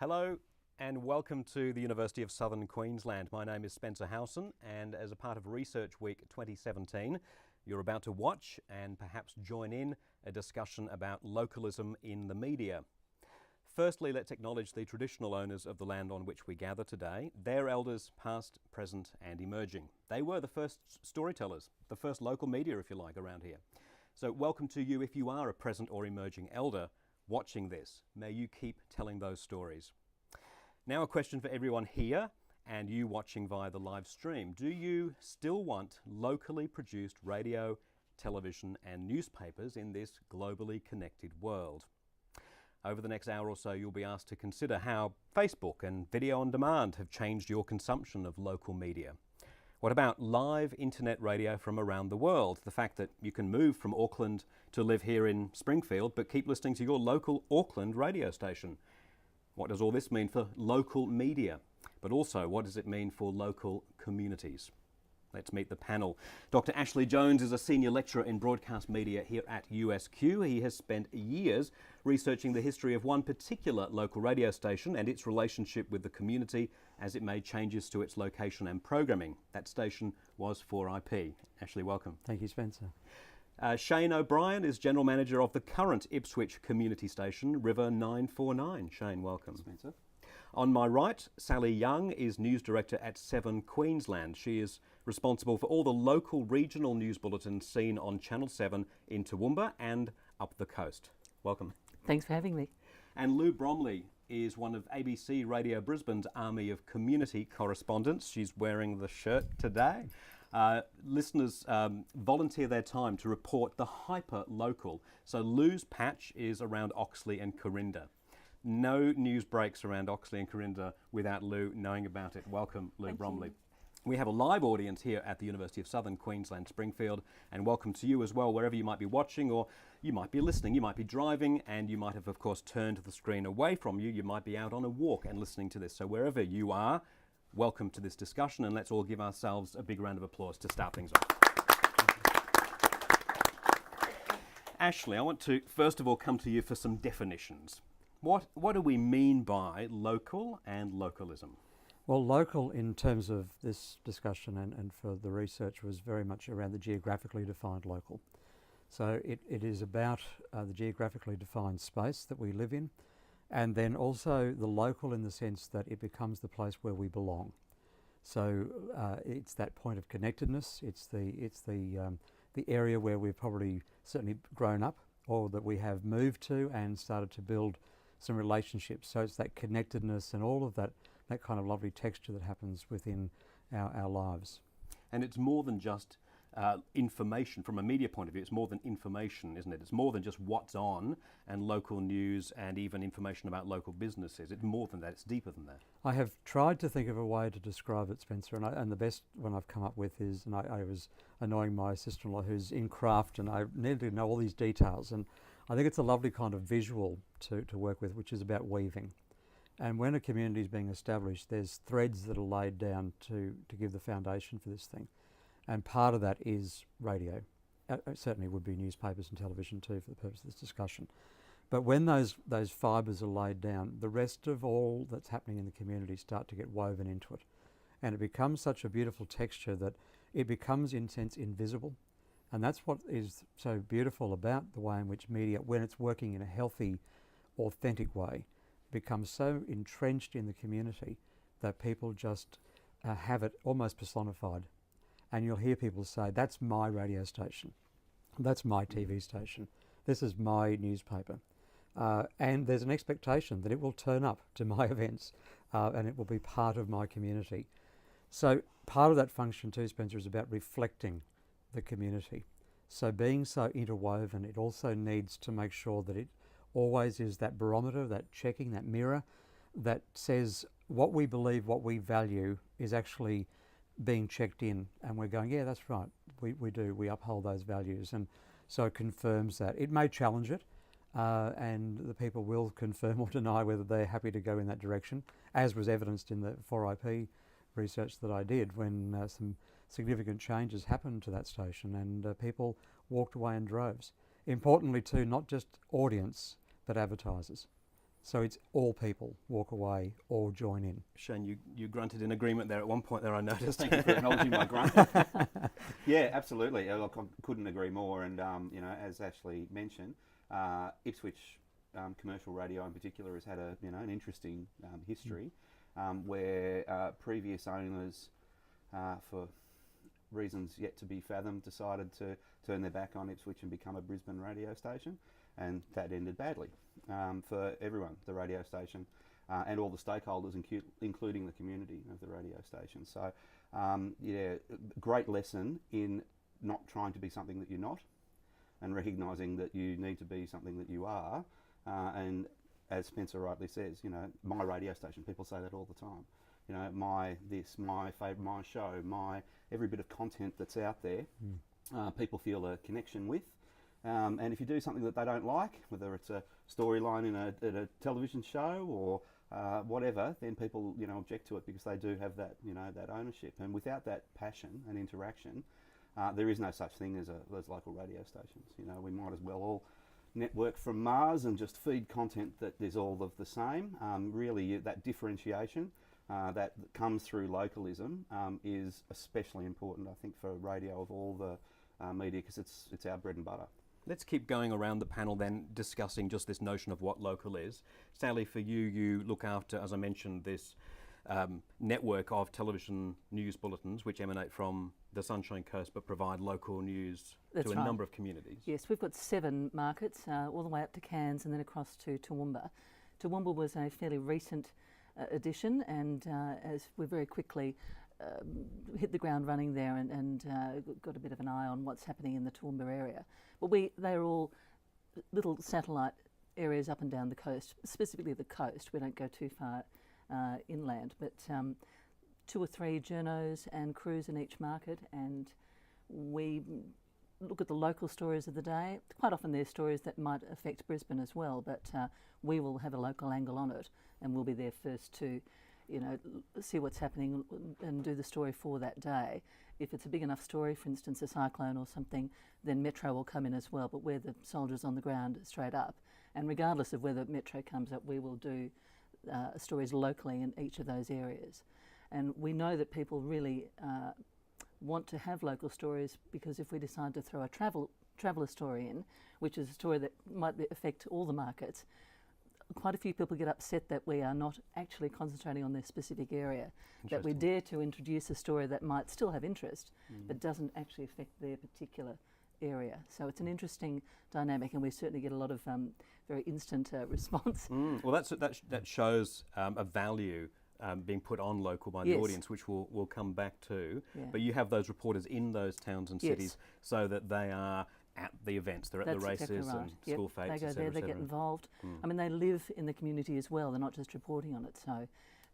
Hello and welcome to the University of Southern Queensland. My name is Spencer Howson, and as a part of Research Week 2017, you're about to watch and perhaps join in a discussion about localism in the media. Firstly, let's acknowledge the traditional owners of the land on which we gather today, their elders past, present and emerging. They were the first storytellers, the first local media, if you like, around here. So welcome to you if you are a present or emerging elder watching this. May you keep telling those stories. Now a question for everyone here and you watching via the live stream. Do you still want locally produced radio, television and newspapers in this globally connected world? Over the next hour or so, you'll be asked to consider how Facebook and video on demand have changed your consumption of local media. What about live internet radio from around the world? The fact that you can move from Auckland to live here in Springfield, but keep listening to your local Auckland radio station. What does all this mean for local media? But also, what does it mean for local communities? Let's meet the panel. Dr. Ashley Jones is a senior lecturer in broadcast media here at USQ. He has spent years researching the history of one particular local radio station and its relationship with the community as it made changes to its location and programming. That station was 4IP. Ashley, welcome. Thank you, Spencer. Shane O'Brien is General Manager of the current Ipswich community station, River 949. Shane, welcome. Spencer. On my right, Sally Young is News Director at 7 Queensland. She is responsible for all the local regional news bulletins seen on Channel 7 in Toowoomba and up the coast. Welcome. Thanks for having me. And Lou Bromley is one of ABC Radio Brisbane's army of community correspondents. She's wearing the shirt today. Listeners volunteer their time to report the hyper-local. So Lou's patch is around Oxley and Corinda. No news breaks around Oxley and Corinda without Lou knowing about it. Welcome, Lou Bromley. We have a live audience here at the University of Southern Queensland, Springfield, and welcome to you as well, wherever you might be watching, or you might be listening, you might be driving, and you might have, of course, turned the screen away from you. You might be out on a walk and listening to this. So wherever you are, welcome to this discussion, and let's all give ourselves a big round of applause to start things off. Ashley, I want to first of all come to you for some definitions. What do we mean by local and localism? Well, local in terms of this discussion and for the research was very much around the geographically defined local. So it is about the geographically defined space that we live in, and then also the local in the sense that it becomes the place where we belong. So it's that point of connectedness. It's the area where we've probably certainly grown up, or that we have moved to and started to build some relationships. So it's that connectedness and all of that kind of lovely texture that happens within our lives. And it's more than just information from a media point of view. It's more than information, isn't it? It's more than just what's on and local news and even information about local businesses. It's more than that. It's deeper than that. I have tried to think of a way to describe it, Spencer, and the best one I've come up with is, and I was annoying my sister-in-law who's in craft, and I needed to know all these details, and I think it's a lovely kind of visual to work with, which is about weaving. And when a community is being established, there's threads that are laid down to give the foundation for this thing. And part of that is radio. Certainly would be newspapers and television too for the purpose of this discussion. But when those fibres are laid down, the rest of all that's happening in the community start to get woven into it. And it becomes such a beautiful texture that it becomes, in a sense, invisible. And that's what is so beautiful about the way in which media, when it's working in a healthy, authentic way, becomes so entrenched in the community that people just have it almost personified. And you'll hear people say, that's my radio station, that's my TV station, this is my newspaper. And there's an expectation that it will turn up to my events and it will be part of my community. So part of that function too, Spencer, is about reflecting the community. So being so interwoven, it also needs to make sure that it always is that barometer, that checking, that mirror that says what we believe, what we value is actually being checked in, and we're going, yeah, that's right, we uphold those values. And so it confirms that. It may challenge it, and the people will confirm or deny whether they're happy to go in that direction, as was evidenced in the 4IP research that I did when some significant changes happened to that station and people walked away in droves. Importantly too, not just audience, but advertisers. So it's all people walk away, all join in. Shane, you grunted in agreement there at one point there, I noticed. Thank you for acknowledging my grunt. Yeah, absolutely. Look, I couldn't agree more. And, as Ashley mentioned, Ipswich commercial radio in particular has had an interesting history where previous owners, for reasons yet to be fathomed, decided to turn their back on Ipswich and become a Brisbane radio station, and that ended badly for everyone, the radio station, and all the stakeholders, including the community of the radio station. So, great lesson in not trying to be something that you're not, and recognising that you need to be something that you are. And as Spencer rightly says, my radio station, people say that all the time. My favourite, my show, every bit of content that's out there, people feel a connection with. And if you do something that they don't like, whether it's a storyline in a television show or whatever, then people object to it because they do have that that ownership. And without that passion and interaction, there is no such thing as local radio stations. We might as well all network from Mars and just feed content that is all of the same. Really, that differentiation that comes through localism is especially important, I think, for radio of all the media, because it's our bread and butter. Let's keep going around the panel then, discussing just this notion of what local is. Sally, for you look after, as I mentioned, this network of television news bulletins which emanate from the Sunshine Coast but provide local news to a number of communities. Yes, we've got 7 markets, all the way up to Cairns and then across to Toowoomba. Toowoomba was a fairly recent addition, and as we very quickly hit the ground running there and got a bit of an eye on what's happening in the Toowoomba area. But they're all little satellite areas up and down the coast, specifically the coast. We don't go too far inland, but 2 or 3 journos and crews in each market, and we look at the local stories of the day. Quite often they're stories that might affect Brisbane as well, but we will have a local angle on it, and we'll be there first to see what's happening and do the story for that day. If it's a big enough story, for instance, a cyclone or something, then Metro will come in as well, but we're the soldiers on the ground straight up. And regardless of whether Metro comes up, we will do stories locally in each of those areas. And we know that people really want to have local stories, because if we decide to throw a traveller story in, which is a story that might affect all the markets, quite a few people get upset that we are not actually concentrating on their specific area, that we dare to introduce a story that might still have interest, but doesn't actually affect their particular area. So it's an interesting dynamic, and we certainly get a lot of very instant response. Well, that shows a value being put on local by the audience, which we'll come back to. Yeah. But you have those reporters in those towns and cities so that they are at the events, they're at the races exactly right. and school fetes, they go there, they get involved. I mean, they live in the community as well, they're not just reporting on it, so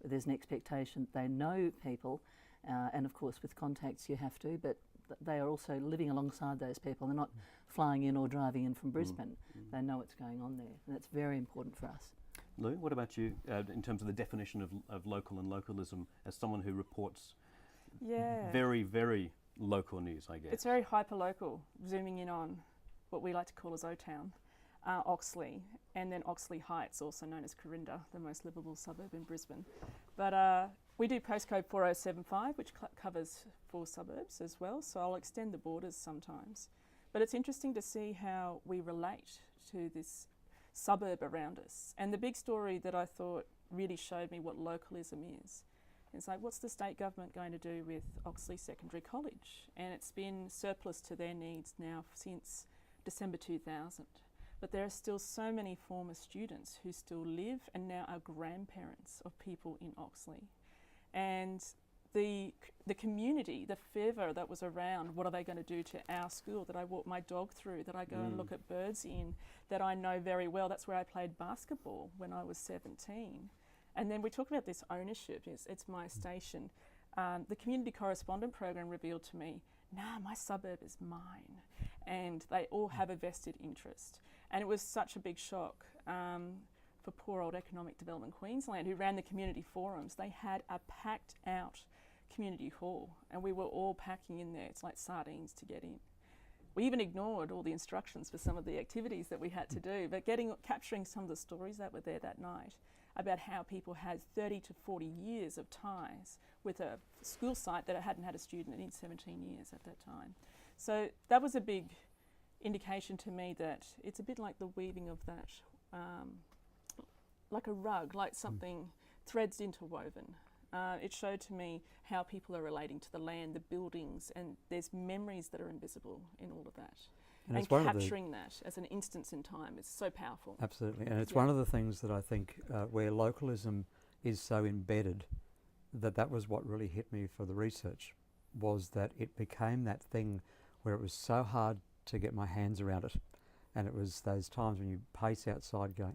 there's an expectation they know people, and of course with contacts you have to, but they are also living alongside those people. They're not flying in or driving in from Brisbane. They know what's going on there, and that's very important for us. Lou, what about you in terms of the definition of local and localism, as someone who reports very, very local news, I guess? It's very hyper-local, zooming in on what we like to call as O-Town, Oxley, and then Oxley Heights, also known as Corinda, the most livable suburb in Brisbane. But we do postcode 4075, which covers 4 suburbs as well, so I'll extend the borders sometimes. But it's interesting to see how we relate to this suburb around us. And the big story that I thought really showed me what localism is, it's like, what's the state government going to do with Oxley Secondary College? And it's been surplus to their needs now since December 2000. But there are still so many former students who still live and now are grandparents of people in Oxley. And the community, the fervour that was around, what are they going to do to our school that I walk my dog through, that I go and look at birds in, that I know very well. That's where I played basketball when I was 17. And then we talk about this ownership, it's my station. The Community Correspondent program revealed to me, my suburb is mine. And they all have a vested interest. And it was such a big shock for poor old Economic Development Queensland, who ran the community forums. They had a packed out community hall, and we were all packing in there. It's like sardines to get in. we even ignored all the instructions for some of the activities that we had to do, but capturing some of the stories that were there that night about how people had 30 to 40 years of ties with a school site that hadn't had a student in 17 years at that time. So that was a big indication to me that it's a bit like the weaving of that, like a rug, like something threads interwoven. It showed to me how people are relating to the land, the buildings, and there's memories that are invisible in all of that. And capturing that as an instance in time is so powerful. Absolutely, and it's one of the things that I think where localism is so embedded, that was what really hit me for the research, was that it became that thing where it was so hard to get my hands around it. And it was those times when you pace outside going,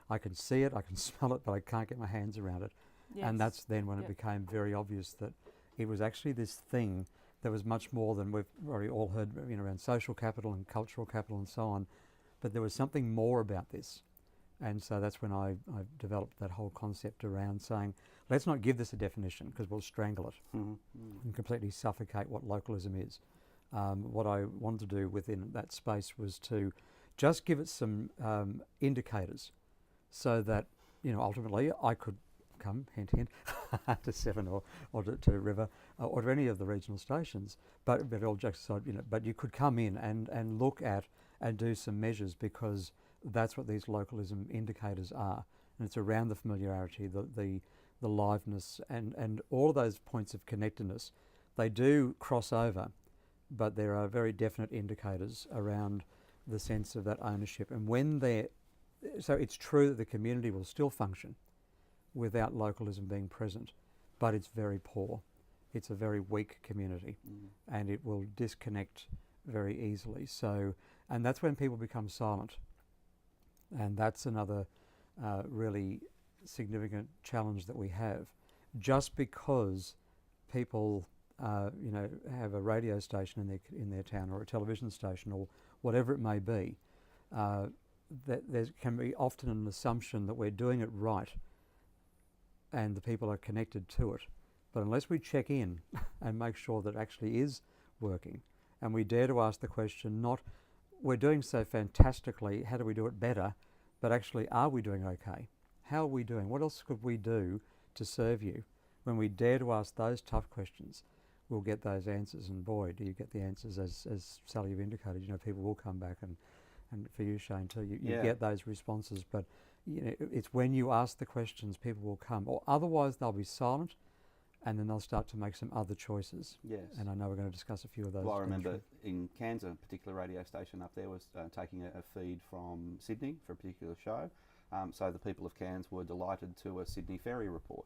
I can see it, I can smell it, but I can't get my hands around it. Yes. And that's then when it became very obvious that it was actually this thing that was much more than we've already all heard, around social capital and cultural capital and so on. But there was something more about this. And so that's when I developed that whole concept around saying, let's not give this a definition because we'll strangle it and completely suffocate what localism is. What I wanted to do within that space was to just give it some indicators so that, ultimately I could come, hint, hint, to Seven or to River or to any of the regional stations, but all jokes aside, but you could come in and look at and do some measures because that's what these localism indicators are. And it's around the familiarity, the liveness and all of those points of connectedness. They do cross over, but there are very definite indicators around the sense of that ownership. And so it's true that the community will still function without localism being present, but it's very poor. It's a very weak community and it will disconnect very easily. So, and that's when people become silent. And that's another really significant challenge that we have. Just because people have a radio station in their town or a television station or whatever it may be, that there can be often an assumption that we're doing it right and the people are connected to it. But unless we check in and make sure that it actually is working, and we dare to ask the question, not we're doing so fantastically, how do we do it better, but actually are we doing okay? How are we doing? What else could we do to serve you? When we dare to ask those tough questions, we'll get those answers, and boy, do you get the answers, as Sally, you've indicated, people will come back, and for you, Shane, too, you get those responses, but it's when you ask the questions, people will come, or otherwise they'll be silent, and then they'll start to make some other choices. Yes. And I know we're going to discuss a few of those. Well, I remember in Cairns, a particular radio station up there was taking a feed from Sydney for a particular show, so the people of Cairns were delighted to a Sydney ferry report.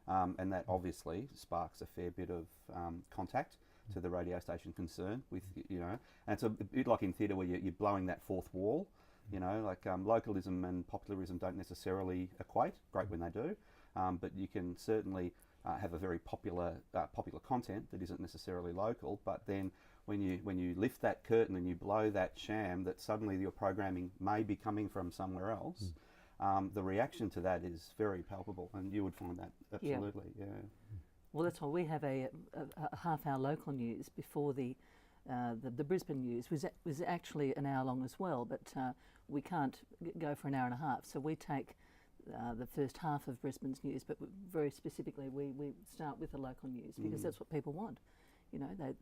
And that obviously sparks a fair bit of contact to the radio station concerned with, and it's a bit like in theatre where you're blowing that fourth wall, like localism and popularism don't necessarily equate, great when they do, but you can certainly have a very popular content that isn't necessarily local, but then when you lift that curtain and you blow that sham that suddenly your programming may be coming from somewhere else, the reaction to that is very palpable, and you would find that absolutely, Well, that's why we have a half-hour local news before the Brisbane news was actually an hour long as well, but we can't go for an hour and a half, so we take the first half of Brisbane's news, but very specifically we start with the local news because that's what people want. They're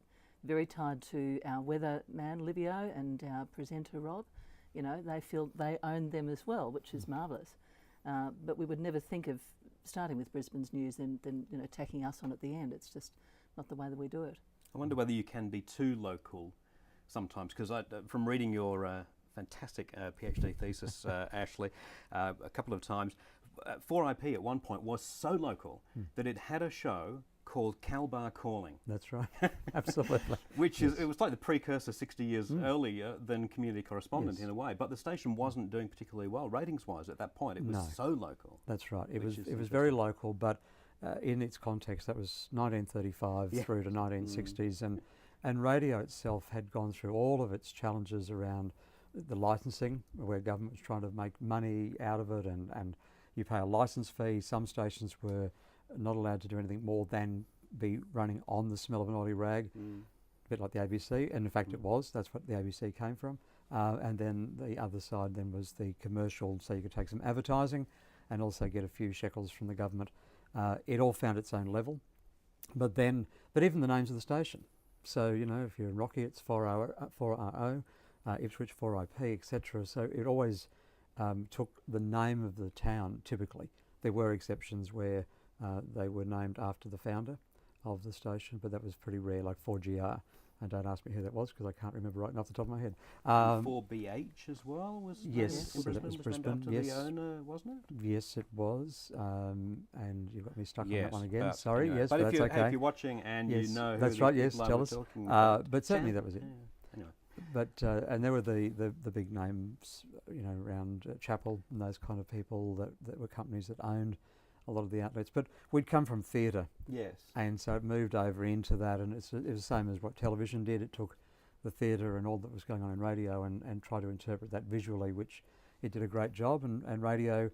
very tied to our weather man Livio and our presenter Rob. They feel they own them as well, which is marvellous. But we would never think of starting with Brisbane's news and then tacking us on at the end. It's just not the way that we do it. I wonder whether you can be too local sometimes, because from reading your fantastic PhD thesis, Ashley, a couple of times, 4IP at one point was so local that it had a show called Calbar Calling. That's right, absolutely. Which is, it was like the precursor 60 years earlier than Community Correspondent in a way, but the station wasn't doing particularly well ratings-wise at that point. It was so local. That's right. It was very local, but in its context, that was 1935 through to 1960s, and radio itself had gone through all of its challenges around the licensing, where government was trying to make money out of it, and you pay a licence fee. Some stations were not allowed to do anything more than be running on the smell of an oily rag. a bit like the ABC, and in fact it was. That's what the ABC came from. And then the other side then was the commercial, so you could take some advertising and also get a few shekels from the government. It all found its own level. But even the names of the station. So, you know, if you're in Rocky, it's 4RO, Ipswich 4IP, etc. So it always took the name of the town, typically. There were exceptions where they were named after the founder of the station, but that was pretty rare, like 4GR. And don't ask me who that was because I can't remember right off the top of my head. 4BH as well was yes, named so after that was Brisbane, Brisbane. after Yes, the owner, wasn't it? yes, it was. And you got me stuck on Yes, that one again. but Sorry, anyway. yes, But but if that's you're, okay. if you're watching and Yes, you know who that's these right. Yes, people are, tell we're us. talking about. But certainly Sam? that was it. Yeah. Anyway. But and there were the big names, you know, around Chapel and those kind of people that were companies that owned a lot of the outlets. But we'd come from theatre, Yes. and so it moved over into that, and it was the same as what television did. It took the theatre and all that was going on in radio and tried to interpret that visually, which it did a great job. And radio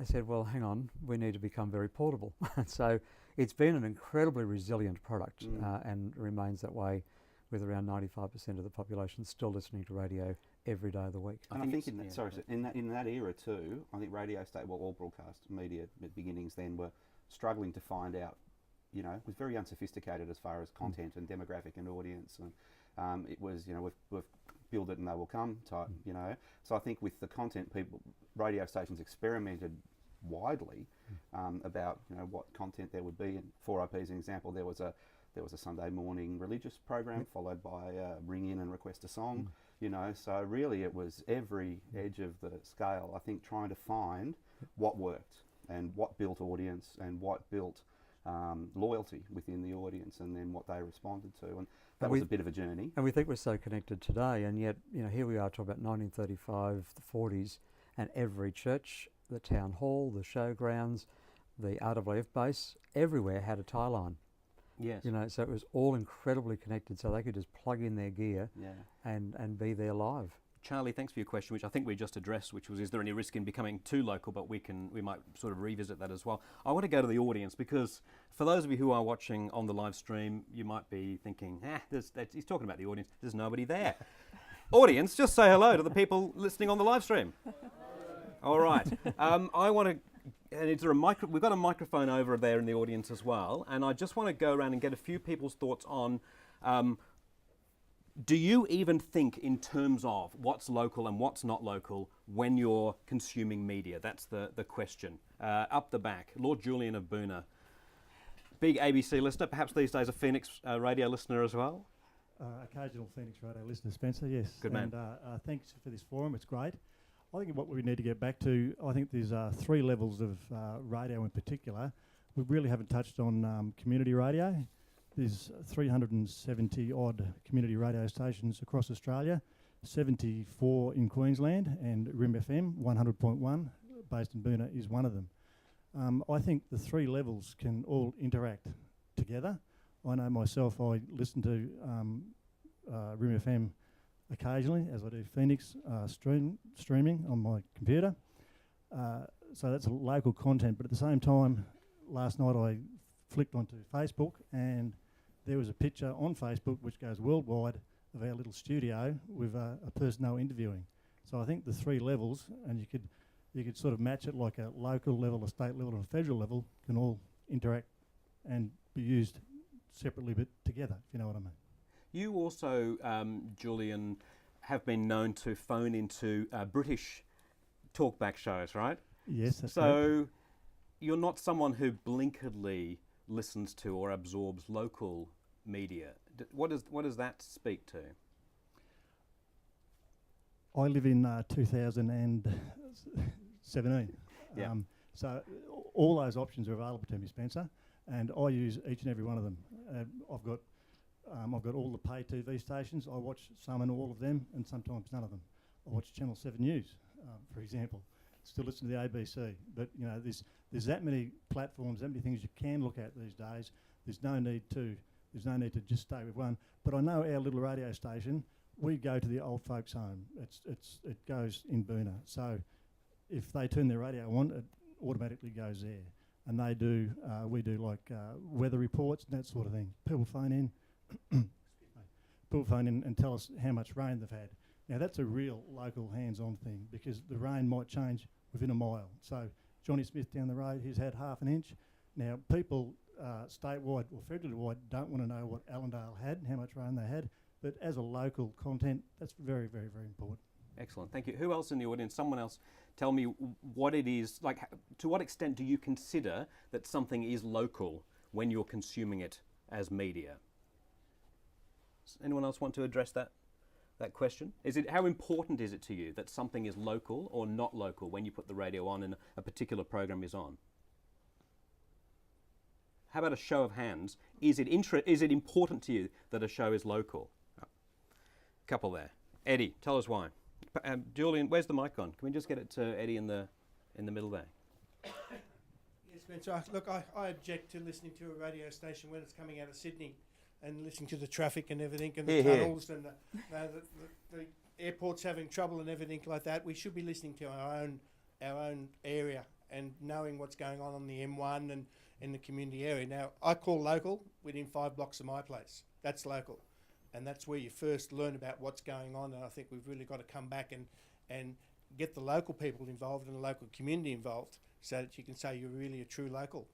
said, well, hang on, we need to become very portable. So it's been an incredibly resilient product and remains that way, with around 95% of the population still listening to radio every day of the week. And I think in that era too, I think radio all broadcast media beginnings then were struggling to find out, you know, it was very unsophisticated as far as content and demographic and audience, and it was, you know, we've build it and they will come type, you know. So I think with the content, radio stations experimented widely about, you know, what content there would be. And 4IP as an example, there was a Sunday morning religious program followed by ring in and request a song, you know. So really it was every edge of the scale, I think, trying to find what worked and what built audience and what built loyalty within the audience, and then what they responded to. And that was a bit of a journey. And we think we're so connected today, and yet, you know, here we are talking about 1935, the 40s, and every church, the town hall, the showgrounds, the RWF base, everywhere had a tie line. Yes. You know, so it was all incredibly connected, so they could just plug in their gear and be there live. Charlie, thanks for your question, which I think we just addressed, which was, is there any risk in becoming too local? But we might sort of revisit that as well. I want to go to the audience, because for those of you who are watching on the live stream, you might be thinking, he's talking about the audience. There's nobody there. Audience, just say hello to the people listening on the live stream. All right. I want to, and is there we've got a microphone over there in the audience as well, and I just want to go around and get a few people's thoughts on, do you even think in terms of what's local and what's not local when you're consuming media? That's the question. Up the back, Lord Julian of Boona. Big ABC listener, perhaps these days a Phoenix radio listener as well? Occasional Phoenix radio listener, Spencer, yes. Good man. And thanks for this forum, it's great. I think what we need to get back to, I think there's 3 levels of radio in particular. We really haven't touched on community radio. There's 370 odd community radio stations across Australia, 74 in Queensland, and RIM FM 100.1 based in Boona is one of them. I think the 3 levels can all interact together. I know myself, I listen to RIM FM occasionally, as I do Phoenix streaming on my computer. So that's a local content, but at the same time, last night I flicked onto Facebook and there was a picture on Facebook which goes worldwide of our little studio with a person they were interviewing. So I think the 3 levels, and you could sort of match it like a local level, a state level and a federal level, can all interact and be used separately but together, if you know what I mean. You also, Julian, have been known to phone into British talkback shows, right? Yes, that's so correct. You're not someone who blinkedly listens to or absorbs local media. What does that speak to? I live in 2017. Yeah. So all those options are available to me, Spencer, and I use each and every one of them. I've got all the pay TV stations. I watch some and all of them, and sometimes none of them. I watch Channel 7 News, for example. Still listen to the ABC, but you know, there's that many platforms, that many things you can look at these days. There's no need to just stay with one. But I know our little radio station, we go to the old folks' home. It goes in Boona. So if they turn their radio on, it automatically goes there. And they do, we do like weather reports and that sort of thing. People phone in. people phone in and tell us how much rain they've had. Now that's a real local hands-on thing, because the rain might change within a mile. So Johnny Smith down the road, he's had half an inch. Now people statewide or federally wide don't want to know what Allendale had, how much rain they had, but as a local content, that's very, very, very important. Excellent, thank you. Who else in the audience? Someone else tell me what it is, like to what extent do you consider that something is local when you're consuming it as media? Does anyone else want to address that question? How important is it to you that something is local or not local when you put the radio on and a particular program is on? How about a show of hands? Is it important to you that a show is local? Couple there. Eddie, tell us why. Julian, where's the mic on? Can we just get it to Eddie in the middle there? Yes, Spencer. Look, I object to listening to a radio station when it's coming out of Sydney and listening to the traffic and everything and the tunnels and the airports having trouble and everything like that. We should be listening to our own area and knowing what's going on the M1 and in the community area. Now, I call local within 5 blocks of my place. That's local. And that's where you first learn about what's going on, and I think we've really got to come back and get the local people involved and the local community involved so that you can say you're really a true local.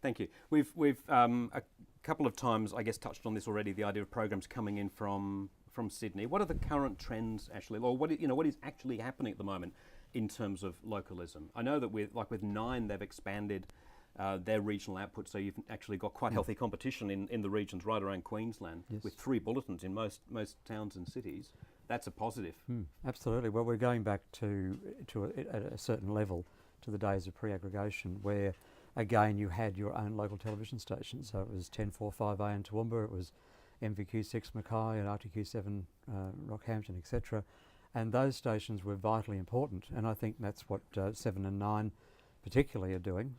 Thank you. We've a couple of times, I guess, touched on this already, the idea of programs coming in from Sydney. What are the current trends, actually, or what is actually happening at the moment in terms of localism? I know that with Nine, they've expanded their regional output, so you've actually got quite healthy competition in the regions right around Queensland, yes, with 3 bulletins in most towns and cities. That's a positive. Absolutely. Well, we're going back at a certain level to the days of pre-aggregation, where again you had your own local television station. So it was 1045A in Toowoomba, it was MVQ6 Mackay and RTQ7 Rockhampton, etc. And those stations were vitally important, and I think that's what 7 and 9 particularly are doing,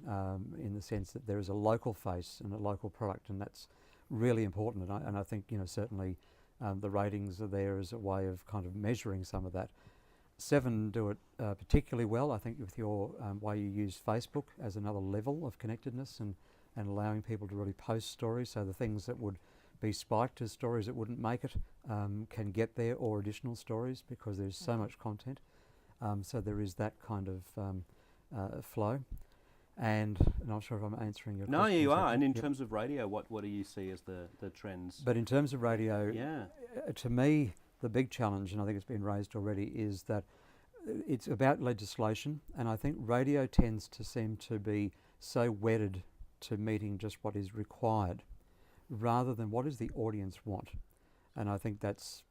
in the sense that there is a local face and a local product, and that's really important. And I think certainly the ratings are there as a way of kind of measuring some of that. 7 do it particularly well, I think, with your way you use Facebook as another level of connectedness and allowing people to really post stories, so the things that would be spiked as stories that wouldn't make it can get there, or additional stories, because there's so much content. So there is that kind of flow. And I'm not sure if I'm answering your question. No, you are. And in terms of radio, what do you see as the trends? But in terms of radio, to me, the big challenge, and I think it's been raised already, is that it's about legislation, and I think radio tends to seem to be so wedded to meeting just what is required, rather than what does the audience want. And I think that's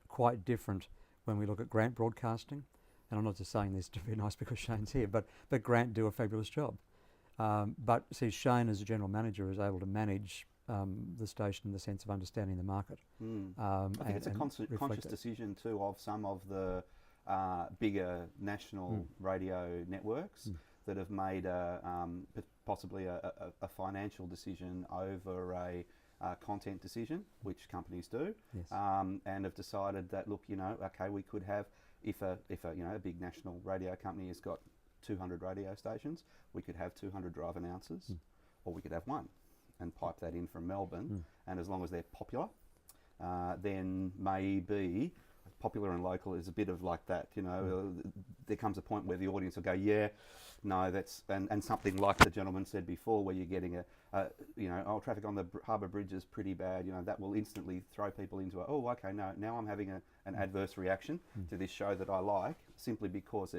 quite different when we look at Grant Broadcasting. And I'm not just saying this to be nice because Shane's here, but Grant do a fabulous job. But see, Shane as a general manager is able to manage the station in the sense of understanding the market. I think it's a conscious decision too of some of the bigger national radio networks that have made possibly a financial decision over a content decision, which companies do, yes, and have decided that, look, okay, we could have, if a big national radio company has got 200 radio stations, we could have 200 drive announcers, or we could have one and pipe that in from Melbourne. And as long as they're popular, then maybe popular and local is a bit of like that, there comes a point where the audience will go, yeah, no, that's, and something like the gentleman said before, where you're getting traffic on the harbour bridge is pretty bad, that will instantly throw people into now I'm having an adverse reaction to this show that I like, simply because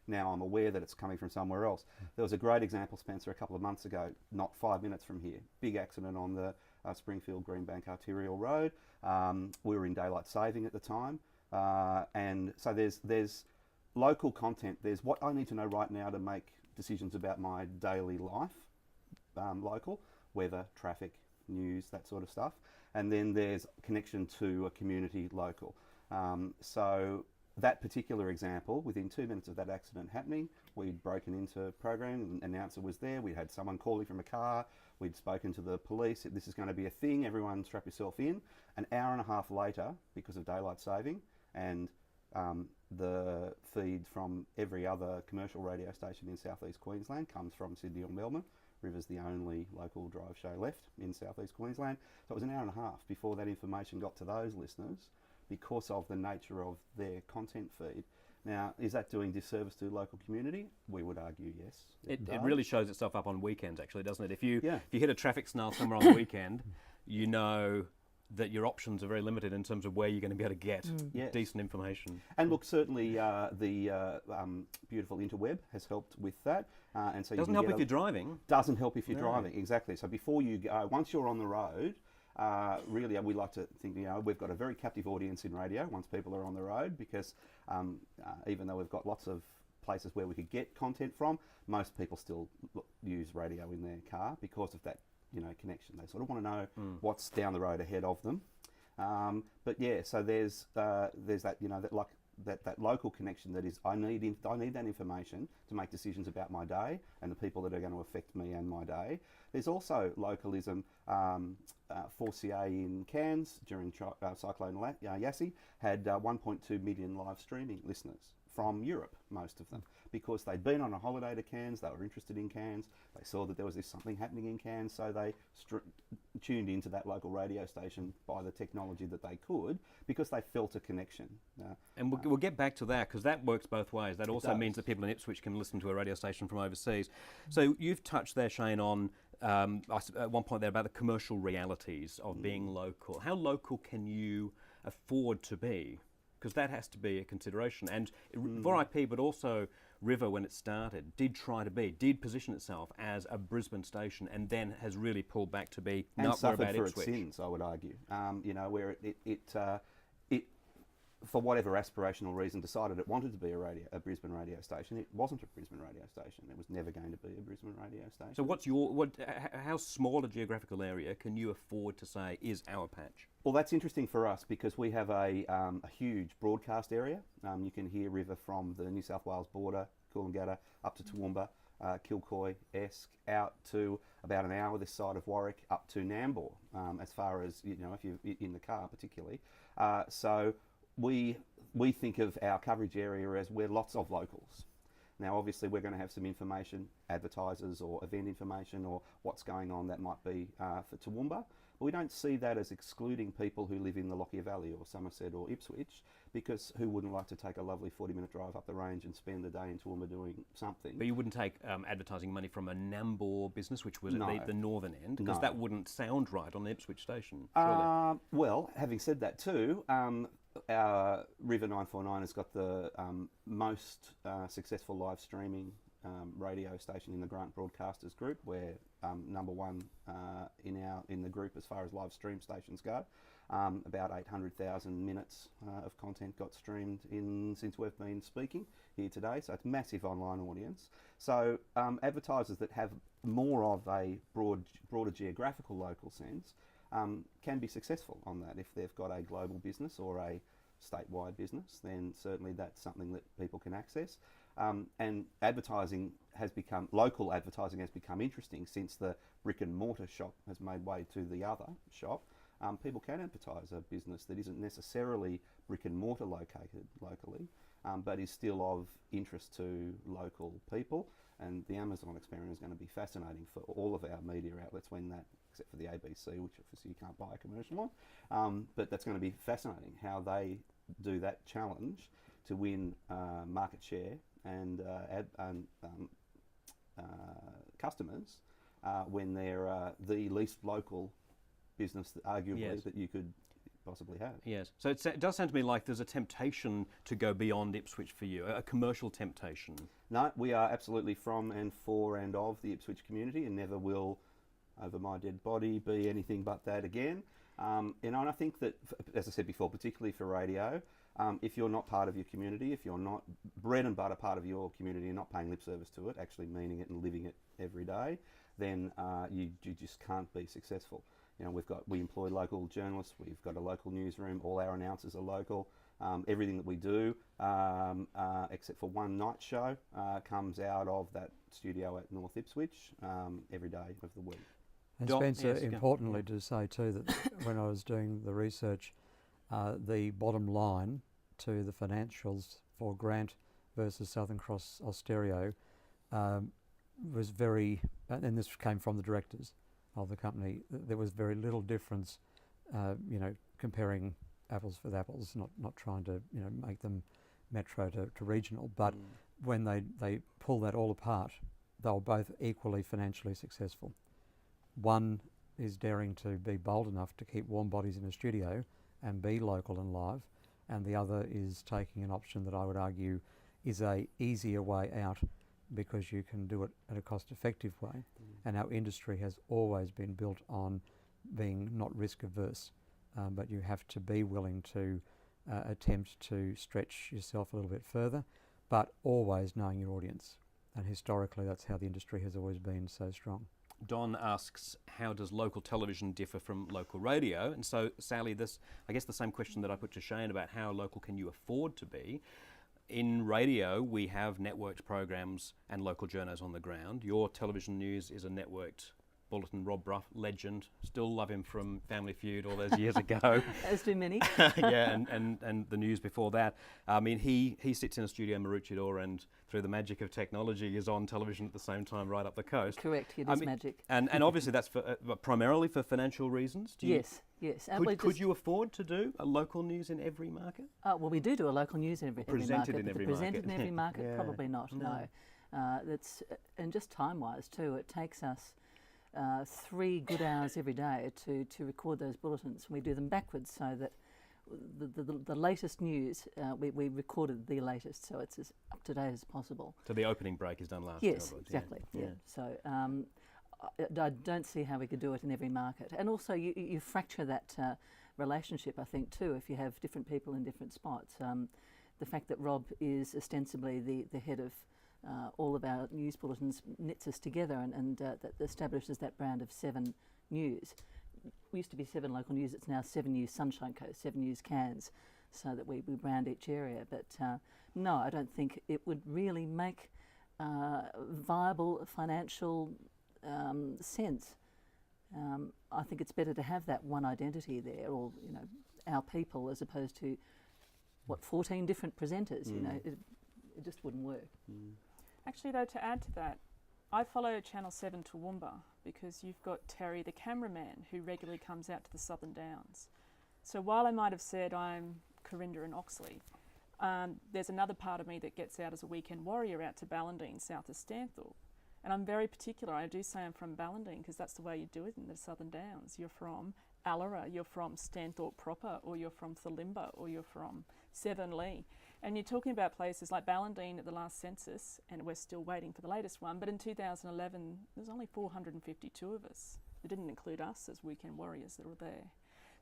now I'm aware that it's coming from somewhere else. There was a great example, Spencer, a couple of months ago, not 5 minutes from here, big accident on the Springfield Greenbank Arterial Road. We were in daylight saving at the time, and so there's local content. There's what I need to know right now to make decisions about my daily life, local, weather, traffic, news, that sort of stuff. And then there's connection to a community, local. So that particular example, within 2 minutes of that accident happening, we'd broken into program, an announcer was there, we had someone calling from a car, we'd spoken to the police, this is going to be a thing, everyone strap yourself in. An hour and a half later, because of daylight saving and the feed from every other commercial radio station in southeast Queensland comes from Sydney or Melbourne, River's the only local drive show left in southeast Queensland. So it was an hour and a half before that information got to those listeners because of the nature of their content feed. Now, is that doing disservice to the local community? We would argue yes. It does. really shows itself up on weekends, actually, doesn't it? If you Yeah. if you hit a traffic snarl somewhere on the weekend, you know that your options are very limited in terms of where you're going to be able to get Yes. decent information. And look, certainly the beautiful interweb has helped with that. And so Doesn't you help can if get you're driving. Doesn't help if you're No. driving, exactly. So before you go, once you're on the road, really we like to think, we've got a very captive audience in radio once people are on the road, because even though we've got lots of places where we could get content from, most people still use radio in their car because of that connection. They sort of want to know what's down the road ahead of them. But yeah, so there's that that local connection that is I need that information to make decisions about my day and the people that are going to affect me and my day. There's also localism. 4CA in Cairns during Cyclone Yassi had 1.2 million live streaming listeners from Europe, most of them, because they'd been on a holiday to Cairns, they were interested in Cairns, they saw that there was something happening in Cairns, so they tuned into that local radio station by the technology that they could, because they felt a connection. And we'll get back to that, because that works both ways. That also does. means that people in Ipswich can listen to a radio station from overseas. So you've touched there, Shane, on at one point there about the commercial realities of being local. How local can you afford to be? Because that has to be a consideration. And for IP, but also River, when it started, did position itself as a Brisbane station, and then has really pulled back to be And not suffered about for Ipswich. its sins, I would argue. Where it for whatever aspirational reason, decided it wanted to be a Brisbane radio station. It wasn't a Brisbane radio station. It was never going to be a Brisbane radio station. So how small a geographical area can you afford to say is our patch? Well, that's interesting for us because we have a huge broadcast area. You can hear River from the New South Wales border, Coolangatta, up to Toowoomba, Kilcoy, Esk, out to about an hour this side of Warwick, up to Nambour, as far as, if you're in the car particularly. So we think of our coverage area as we're lots of locals. Now, obviously, we're going to have some information, advertisers or event information or what's going on that might be for Toowoomba. But we don't see that as excluding people who live in the Lockyer Valley or Somerset or Ipswich, because who wouldn't like to take a lovely 40-minute drive up the range and spend a day in Toowoomba doing something? But you wouldn't take advertising money from a Nambour business, which was No. at the northern end, because No. that wouldn't sound right on the Ipswich station, surely. Well, having said that too, our River 949 has got the most successful live streaming radio station in the Grant Broadcasters group. We're number one in the group as far as live stream stations go. About 800,000 minutes of content got streamed since we've been speaking here today, so it's a massive online audience. So advertisers that have more of a broader geographical local sense can be successful on that. If they've got a global business or a statewide business, then certainly that's something that people can access. And local advertising has become interesting since the brick and mortar shop has made way to the other shop. People can advertise a business that isn't necessarily brick and mortar located locally, but is still of interest to local people. And the Amazon experiment is going to be fascinating for all of our media outlets except for the ABC, which obviously you can't buy a commercial on. But that's going to be fascinating how they do that challenge to win market share and customers when they're the least local business, arguably, Yes. that you could possibly have. Yes. So it does sound to me like there's a temptation to go beyond Ipswich for you, a commercial temptation. No, we are absolutely from and for and of the Ipswich community, and never will, over my dead body, be anything but that again. And I think that, as I said before, particularly for radio, if you're not part of your community, if you're not bread and butter part of your community and not paying lip service to it, actually meaning it and living it every day, then you just can't be successful. We employ local journalists, we've got a local newsroom, all our announcers are local. Everything that we do, except for one night show, comes out of that studio at North Ipswich every day of the week. And Doc, Spencer, yes, go. importantly to say too that when I was doing the research, the bottom line to the financials for Grant versus Southern Cross Austereo was very, and this came from the directors of the company, there was very little difference, comparing apples with apples, not trying to, make them metro to regional, but when they pull that all apart, they were both equally financially successful. One is daring to be bold enough to keep warm bodies in a studio and be local and live, and the other is taking an option that I would argue is a easier way out because you can do it at a cost-effective way. And our industry has always been built on being not risk-averse, but you have to be willing to attempt to stretch yourself a little bit further, but always knowing your audience. And historically, that's how the industry has always been so strong. Don asks, how does local television differ from local radio? And so, Sally, I guess the same question that I put to Shane about how local can you afford to be. In radio, we have networked programs and local journos on the ground. Your television news is a networked bulletin. Rob Bruff, legend. Still love him from Family Feud all those years ago. As do many. Yeah, and the news before that. I mean, he sits in a studio in Maroochydore and through the magic of technology is on television at the same time right up the coast. Correct, it is magic. And obviously that's for, primarily for financial reasons? Yes. Could you afford to do a local news in every market? Well, we do a local news in every market. Presented in every market. Presented in every market? Probably not, no. That's, and just time-wise too, it takes us 3 good hours every day to record those bulletins. We do them backwards so that the latest news, we recorded the latest, so it's as up to date as possible. So the opening break is done last. Yes, exactly. Yeah. So I don't see how we could do it in every market, and also you fracture that relationship, I think, too, if you have different people in different spots. The fact that Rob is ostensibly the head of all of our news bulletins knits us together and that establishes that brand of 7 News. We used to be 7 Local News, it's now 7 News Sunshine Coast, 7 News Cairns, so that we brand each area. But no, I don't think it would really make viable financial sense. I think it's better to have that one identity there, or our people, as opposed to 14 different presenters. It just wouldn't work. Actually, though, to add to that, I follow Channel 7 Toowoomba because you've got Terry, the cameraman, who regularly comes out to the Southern Downs. So while I might have said I'm Corinda and Oxley, there's another part of me that gets out as a weekend warrior out to Ballandean, south of Stanthorpe. And I'm very particular. I do say I'm from Ballandean because that's the way you do it in the Southern Downs. You're from Allara, you're from Stanthorpe proper, or you're from Thalimba, or you're from Severn Lee. And you're talking about places like Ballandean at the last census, and we're still waiting for the latest one, but in 2011 there's only 452 of us. It didn't include us as weekend warriors that were there.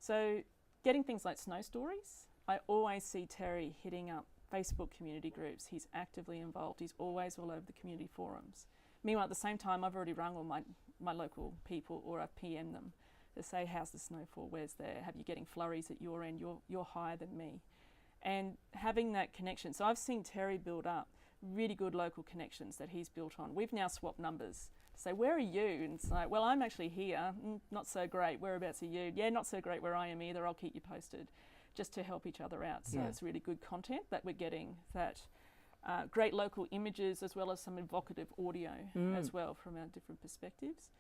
So getting things like snow stories, I always see Terry hitting up Facebook community groups. He's actively involved. He's always all over the community forums. Meanwhile, at the same time, I've already rung all my local people, or I've PM'd them to say, how's the snowfall, where's there, have you getting flurries at your end, you're higher than me. And having that connection. So I've seen Terry build up really good local connections that he's built on. We've now swapped numbers. Say, where are you? And it's like, well, I'm actually here. Not so great. Whereabouts are you? Yeah, not so great where I am either. I'll keep you posted, just to help each other out. So it's really good content that we're getting, that great local images as well as some evocative audio as well from our different perspectives.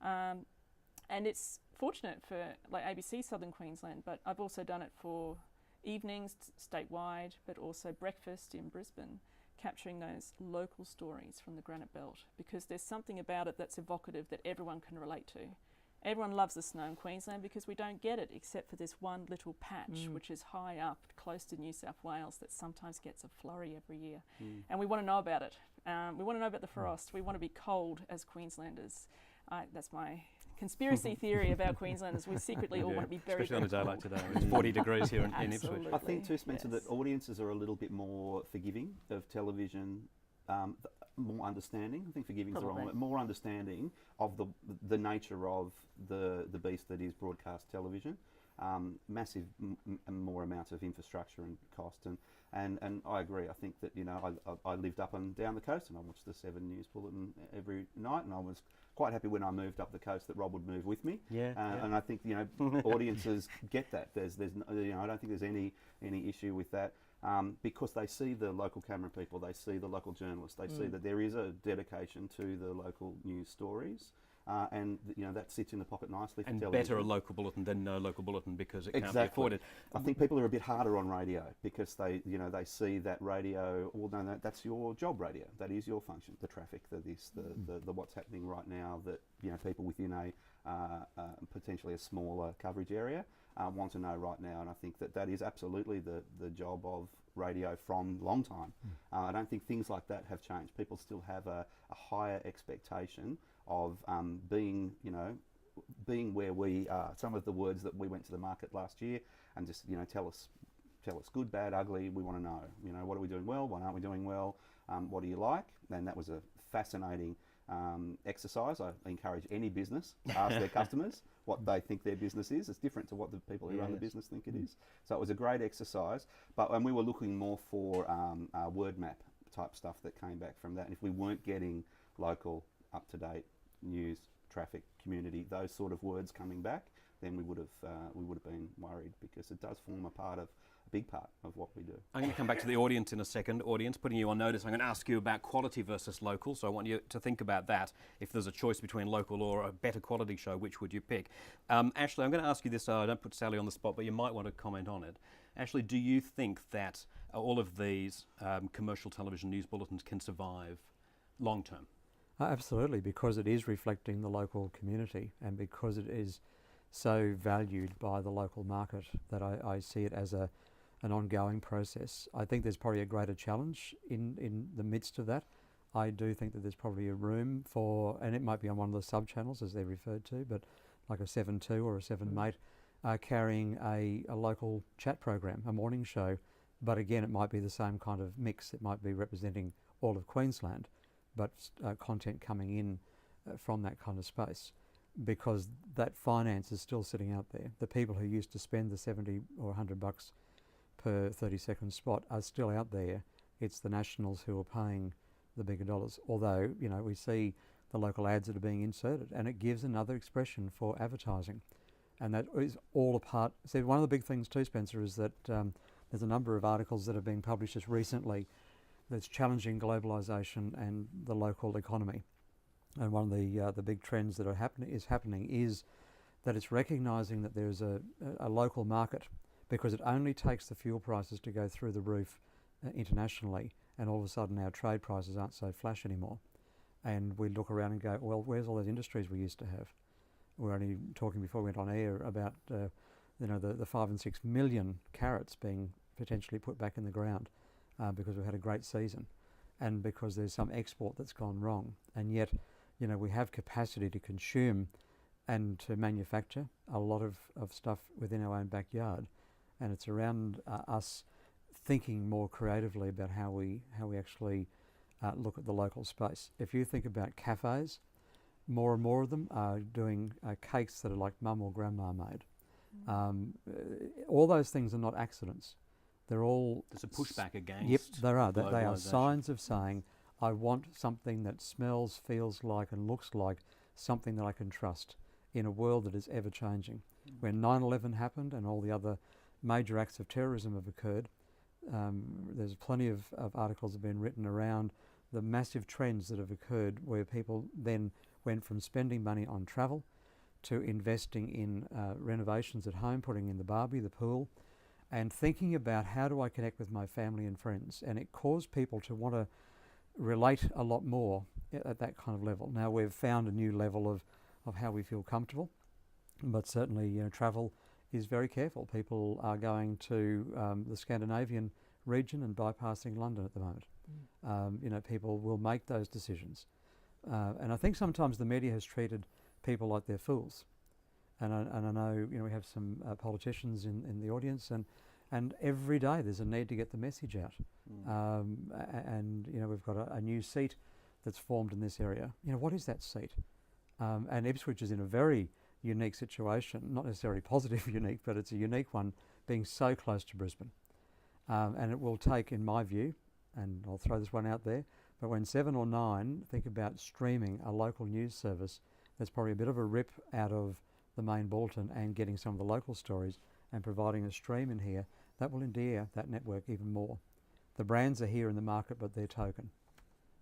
And it's fortunate for like ABC Southern Queensland, but I've also done it for evenings statewide, but also breakfast in Brisbane, capturing those local stories from the Granite Belt, because there's something about it that's evocative that everyone can relate to. Everyone loves the snow in Queensland because we don't get it except for this one little patch which is high up close to New South Wales that sometimes gets a flurry every year. And we want to know about it. We want to know about the frost. We want to be cold as Queenslanders. That's my conspiracy theory about Queenslanders. We secretly all want to be very, especially on a day like today. It's 40 degrees here in Ipswich. I think too, Spencer, that audiences are a little bit more forgiving of television, more understanding. I think forgiving is the wrong word. More understanding of the nature of the beast that is broadcast television. massive more amounts of infrastructure and cost. And I agree. I think that, you know, I lived up and down the coast, and I watched the 7 News Bulletin every night, and I was quite happy when I moved up the coast that Rob would move with me. And I think, you know, audiences get that. There's you know, I don't think there's any issue with that. Because they see the local camera people, they see the local journalists, they see that there is a dedication to the local news stories, and you know, that sits in the pocket nicely for and television. better a local bulletin than no local bulletin because it can't be Exactly. afforded. I think people are a bit harder on radio because they, you know, they see that radio. Well, no, that's your job, radio. That is your function. The traffic, the what's happening right now. That, you know, people within a potentially a smaller coverage area want to know right now, and I think that is absolutely the job of radio from long time. I don't think things like that have changed. People still have a higher expectation of being, you know, being where we are. Some of the words that we went to the market last year and just, you know, tell us good, bad, ugly. We want to know, you know, what are we doing well? What aren't we doing well? What do you like? And that was a fascinating exercise. I encourage any business to ask their customers what they think their business is. It's different to what the people who run the business think it is. So it was a great exercise. And we were looking more for word map type stuff that came back from that. And if we weren't getting local, up-to-date news, traffic, community, those sort of words coming back, then we would have been worried, because it does form a big part of what we do. I'm going to come back to the audience in a second. Audience, putting you on notice, I'm going to ask you about quality versus local, so I want you to think about that. If there's a choice between local or a better quality show, which would you pick? Ashley, I'm going to ask you this, I don't put Sally on the spot, but you might want to comment on it. Ashley, do you think that all of these commercial television news bulletins can survive long term? Absolutely, because it is reflecting the local community, and because it is so valued by the local market, that I see it as an ongoing process. I think there's probably a greater challenge in the midst of that. I do think that there's probably a room for, and it might be on one of the sub-channels as they're referred to, but like a 7-2 or a 7-mate, carrying a local chat program, a morning show. But again, it might be the same kind of mix. It might be representing all of Queensland, but content coming in from that kind of space, because that finance is still sitting out there. The people who used to spend the $70 or $100 per 30-second spot are still out there. It's the nationals who are paying the bigger dollars. Although, you know, we see the local ads that are being inserted, and it gives another expression for advertising. And that is all a part. See, one of the big things too, Spencer, is that there's a number of articles that have been published just recently that's challenging globalisation and the local economy. And one of the big trends that are happening is that it's recognising that there's a local market, because it only takes the fuel prices to go through the roof internationally, and all of a sudden our trade prices aren't so flash anymore. And we look around and go, well, where's all those industries we used to have? We were only talking before we went on air about you know, the 5 and 6 million carrots being potentially put back in the ground because we've had a great season, and because there's some export that's gone wrong. And yet, you know, we have capacity to consume and to manufacture a lot of stuff within our own backyard, and it's around us thinking more creatively about how we actually look at the local space. If you think about cafes, more and more of them are doing cakes that are like mum or grandma made. All those things are not accidents. They're all... There's a pushback against... Yep, there are. They are globalisation. signs of saying, I want something that smells, feels like and looks like something that I can trust in a world that is ever changing. When 9/11 happened and all the other major acts of terrorism have occurred, there's plenty of articles have been written around the massive trends that have occurred, where people then went from spending money on travel to investing in renovations at home, putting in the barbie, the pool, and thinking about how do I connect with my family and friends. And it caused people to want to relate a lot more at that kind of level. Now we've found a new level of how we feel comfortable, but certainly, you know, travel is very careful. People are going to the Scandinavian region and bypassing London at the moment. You know, people will make those decisions. And I think sometimes the media has treated people like they're fools. And I know, you know, we have some politicians in the audience, and every day there's a need to get the message out. And, you know, we've got a new seat that's formed in this area. You know, what is that seat? And Ipswich is in a very unique situation, not necessarily positive unique, but it's a unique one, being so close to Brisbane. And it will take, in my view, and I'll throw this one out there, but when 7 or 9 think about streaming a local news service, there's probably a bit of a rip out of the main bulletin and getting some of the local stories and providing a stream in here, that will endear that network even more. The brands are here in the market, but they're token.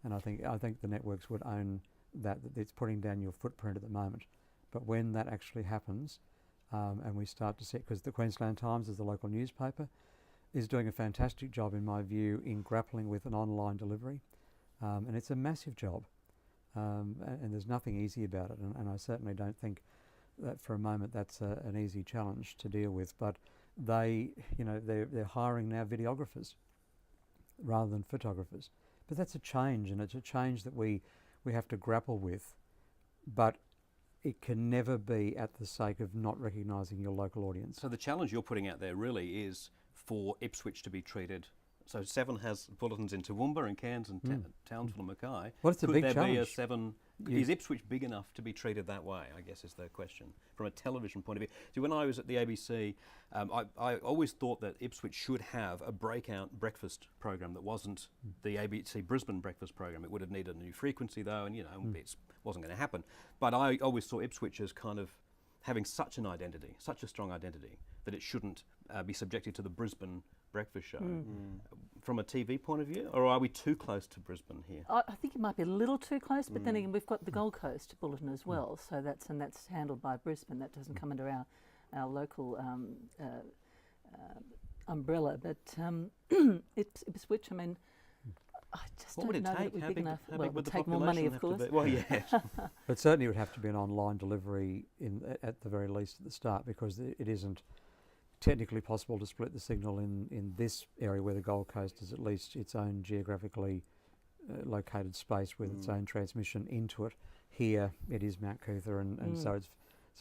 And I think the networks would own that it's putting down your footprint at the moment. But when that actually happens, and we start to see, because the Queensland Times, as the local newspaper, is doing a fantastic job, in my view, in grappling with an online delivery. And it's a massive job. And there's nothing easy about it. And I certainly don't think that for a moment that's an easy challenge to deal with. But they're hiring now videographers rather than photographers. But that's a change, and it's a change that we have to grapple with. But it can never be at the sake of not recognising your local audience. So the challenge you're putting out there really is for Ipswich to be treated. So 7 has bulletins in Toowoomba and Cairns and Townsville and Mackay. Well, it's a big Could there be a challenge. 7? Is Ipswich big enough to be treated that way, I guess is the question, from a television point of view. See, when I was at the ABC, I always thought that Ipswich should have a breakout breakfast program that wasn't the ABC Brisbane breakfast program. It would have needed a new frequency though, and it wasn't going to happen. But I always saw Ipswich as kind of having such an identity, such a strong identity, that it shouldn't be subjected to the Brisbane breakfast show. From a TV point of view, or are we too close to Brisbane here? I think it might be a little too close, but then again, we've got the Gold Coast bulletin as well, so that's handled by Brisbane. That doesn't come under our local umbrella. But Ipswich, I mean, I just What would don't it know that take? we're How big big- enough. how Well, big it would would the take more money, of population course. have to be? Well, yes. But certainly it would have to be an online delivery at the very least at the start, because it isn't technically possible to split the signal in this area where the Gold Coast is at least its own geographically located space with its own transmission into it. Here it is Mount Cootha, and so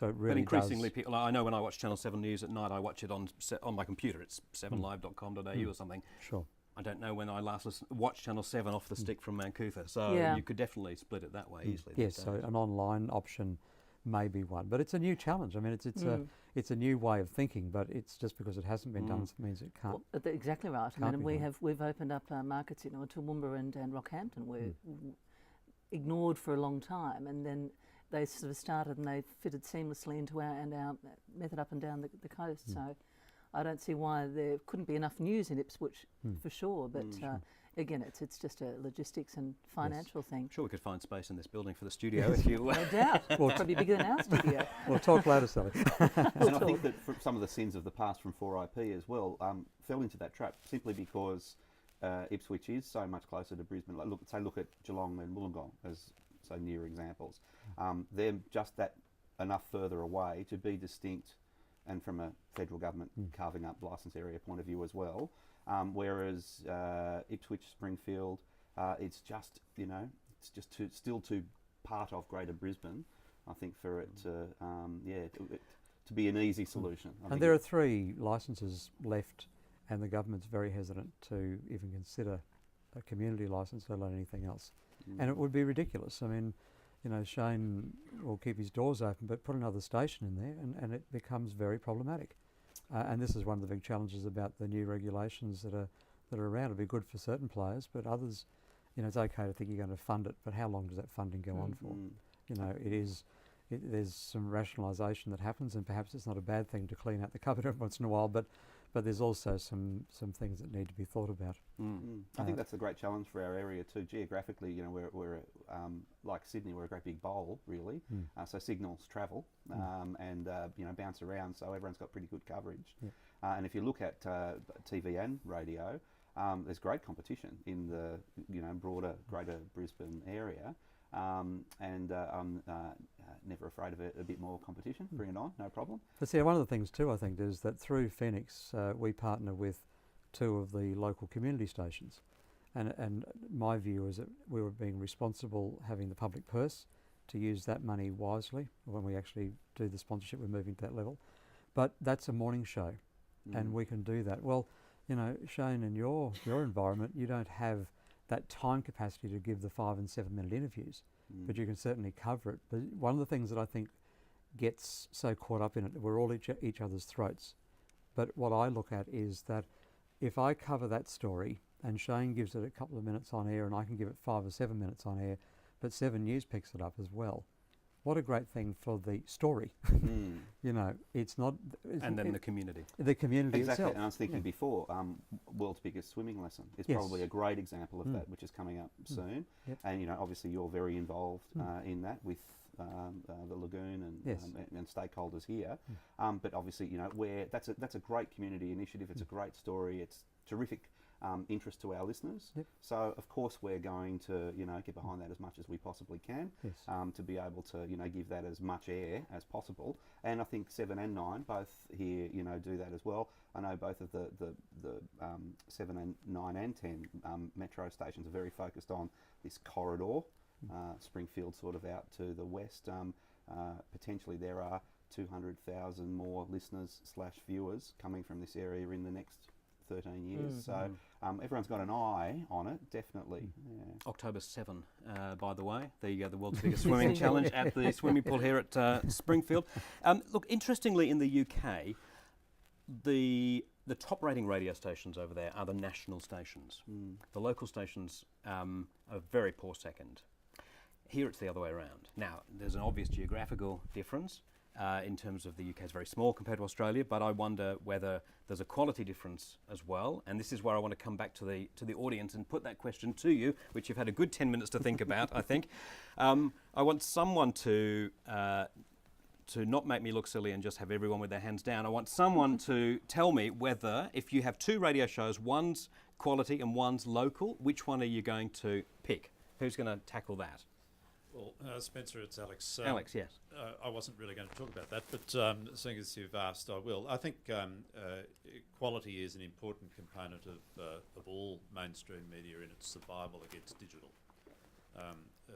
it really But increasingly, does. people. I know when I watch Channel 7 News at night, I watch it on my computer. It's 7live.com.au or something. Sure. I don't know when I last watched Channel 7 off the stick from Mount Cootha, so Yeah. you could definitely split it that way easily. Yes, these so days. an online option may be one, but it's a new challenge. I mean, it's a new way of thinking, but it's just because it hasn't been done means it can't. Well, exactly right. I Can't mean, be done. we've opened up markets, Toowoomba and Rockhampton were ignored for a long time, and then they sort of started and they fitted seamlessly into our method up and down the coast. So I don't see why there couldn't be enough news in Ipswich for sure. But again, it's just a logistics and financial thing. I'm sure we could find space in this building for the studio if you. No doubt. Probably bigger than our studio. We'll talk later, Sally. And I think that some of the sins of the past from 4IP as well fell into that trap simply because Ipswich is so much closer to Brisbane. Like look at Geelong and Wollongong as so near examples. They're just that enough further away to be distinct, and from a federal government carving up licence area point of view as well. Whereas Ipswich, Springfield, it's just still too part of Greater Brisbane. I think for it to be an easy solution. And there are 3 licences left, and the government's very hesitant to even consider a community licence, let alone anything else. And it would be ridiculous. I mean, Shane will keep his doors open, but put another station in there, and it becomes very problematic. And this is one of the big challenges about the new regulations that are around. It'll be good for certain players, but others, it's okay to think you're going to fund it, but how long does that funding go on for? There's some rationalisation that happens, and perhaps it's not a bad thing to clean out the cupboard every once in a while, but there's also some things that need to be thought about. I think that's a great challenge for our area too. Geographically, we're like Sydney, we're a great big bowl, really. So signals travel and bounce around, so everyone's got pretty good coverage. And if you look at TV and radio, there's great competition in the broader Greater Brisbane area. I'm never afraid of a bit more competition. Bring it on, no problem. But see, one of the things too, I think, is that through Phoenix, we partner with 2 of the local community stations. And my view is that we were being responsible, having the public purse, to use that money wisely. When we actually do the sponsorship, we're moving to that level. But that's a morning show, and we can do that. Well, Shane, in your environment, you don't have that time capacity to give the 5 and 7 minute interviews, but you can certainly cover it. But one of the things that I think gets so caught up in it. We're all each other's throats. But what I look at is that if I cover that story and Shane gives it a couple of minutes on air and I can give it 5 or 7 minutes on air, but 7 News picks it up as well, what a great thing for the story. You know, it's not... And then the community. The community Exactly, itself. and I was thinking before, world's biggest swimming lesson is Yes. probably a great example of that, which is coming up soon. Yep. And you know, obviously, you're very involved in that with the lagoon and, Yes. and stakeholders here. But obviously, you know, that's a great community initiative. It's a great story. It's terrific interest to our listeners. Yep. So of course we're going to, you know, get behind that as much as we possibly can. Yes. To be able to, you know, give that as much air as possible. And I think 7 and 9 both here, you know, do that as well. I know both of the 7 and 9 and 10 metro stations are very focused on this corridor, Springfield sort of out to the west. Potentially there are 200,000 more listeners / viewers coming from this area in the next 13 years. So everyone's got an eye on it, definitely. Yeah. October 7, by the way, the world's biggest swimming challenge at the swimming pool here at Springfield. Look, interestingly, in the UK, the top rating radio stations over there are the national stations. The local stations are very poor second. Here it's the other way around. Now, there's an obvious geographical difference. In terms of the UK, is very small compared to Australia, but I wonder whether there's a quality difference as well. And this is where I want to come back to the audience and put that question to you, which you've had a good 10 minutes to think about, I think. I want someone to not make me look silly and just have everyone with their hands down. I want someone to tell me whether, if you have 2 radio shows, one's quality and one's local, which one are you going to pick? Who's going to tackle that? Well, Spencer, it's Alex. Alex, yes. I wasn't really going to talk about that, but seeing as you've asked, I will. I think quality is an important component of all mainstream media in its survival against digital.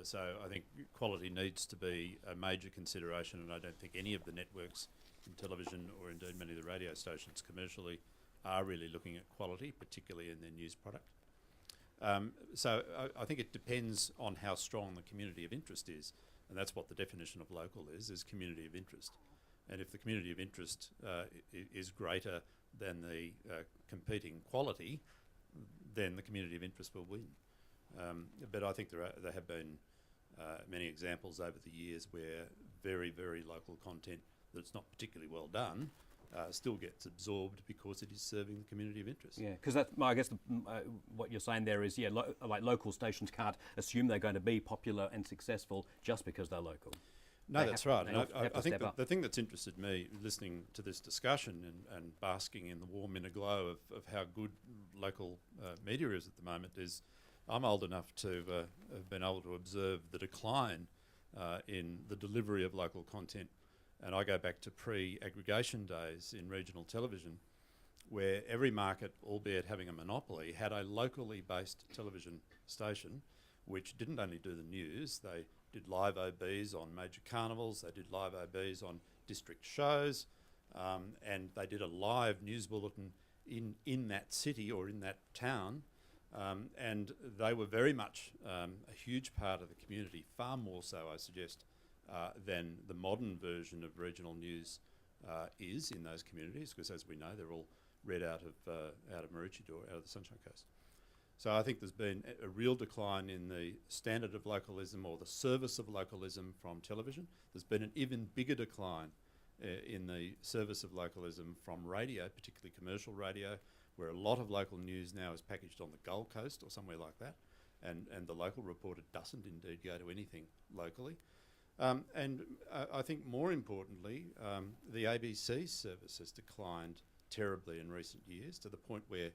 So I think quality needs to be a major consideration, and I don't think any of the networks in television or indeed many of the radio stations commercially are really looking at quality, particularly in their news product. So I think it depends on how strong the community of interest is, and that's what the definition of local is community of interest. And if the community of interest is greater than the competing quality, then the community of interest will win. But I think there have been many examples over the years where very, very local content that's not particularly well done still gets absorbed because it is serving the community of interest. Yeah, because I guess what you're saying there is, like local stations can't assume they're going to be popular and successful just because they're local. No, that's right. And I think the thing that's interested me listening to this discussion and basking in the warm inner glow of how good local media is at the moment is I'm old enough to have been able to observe the decline in the delivery of local content. And I go back to pre-aggregation days in regional television, where every market, albeit having a monopoly, had a locally based television station which didn't only do the news, they did live OBs on major carnivals, they did live OBs on district shows, and they did a live news bulletin in that city or in that town. And they were very much a huge part of the community, far more so, I suggest, than the modern version of regional news is in those communities, because as we know, they're all read out of Maroochydore, out of the Sunshine Coast. So I think there's been a real decline in the standard of localism or the service of localism from television. There's been an even bigger decline in the service of localism from radio, particularly commercial radio, where a lot of local news now is packaged on the Gold Coast or somewhere like that, and the local reporter doesn't indeed go to anything locally. And I think more importantly, the ABC service has declined terribly in recent years, to the point where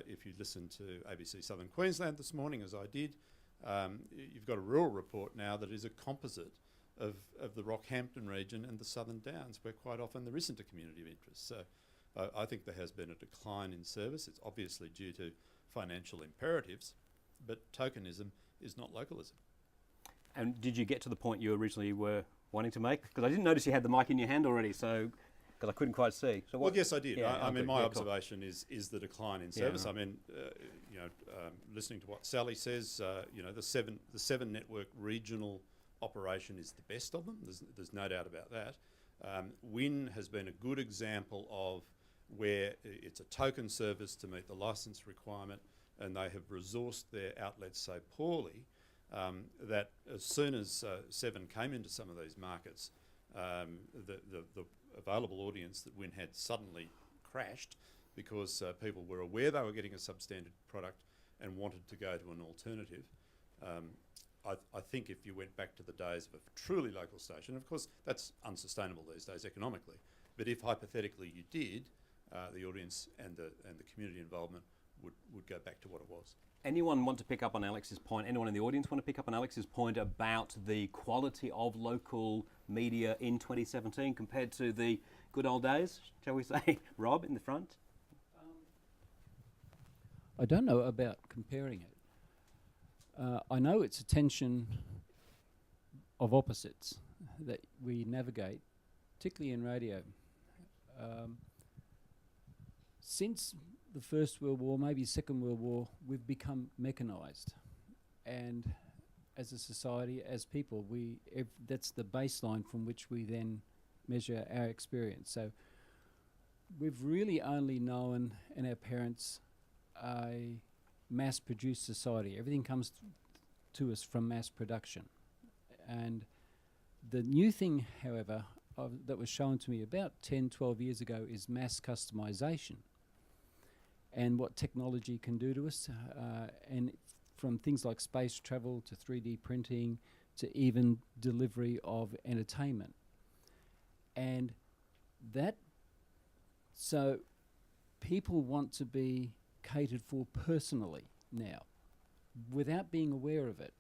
if you listen to ABC Southern Queensland this morning, as I did, you've got a rural report now that is a composite of the Rockhampton region and the Southern Downs, where quite often there isn't a community of interest. So I think there has been a decline in service. It's obviously due to financial imperatives, but tokenism is not localism. And did you get to the point you originally were wanting to make? Because I didn't notice you had the mic in your hand already, so because I couldn't quite see. So well, yes, I did. Yeah, I mean, my cool. observation is the decline in service. right. I mean, listening to what Sally says, the seven network regional operation is the best of them. There's no doubt about that. WIN has been a good example of where it's a token service to meet the licence requirement, and they have resourced their outlets so poorly that as soon as Seven came into some of these markets, the available audience that WIN had suddenly crashed because people were aware they were getting a substandard product and wanted to go to an alternative. I think if you went back to the days of a truly local station, of course that's unsustainable these days economically, but if hypothetically you did, the audience and the community involvement would go back to what it was. Anyone want to pick up on Alex's point? Anyone in the audience want to pick up on Alex's point about the quality of local media in 2017 compared to the good old days, shall we say? Rob, in the front. I don't know about comparing it. I know it's a tension of opposites that we navigate, particularly in radio. Since the First World War, maybe Second World War, we've become mechanised, and as a society, as people, that's the baseline from which we then measure our experience. So we've really only known, and our parents, a mass-produced society. Everything comes to us from mass production. And the new thing, however, that was shown to me about 10, 12 years ago is mass customisation and what technology can do to us. And from things like space travel to 3D printing to even delivery of entertainment. And that, so people want to be catered for personally now without being aware of it.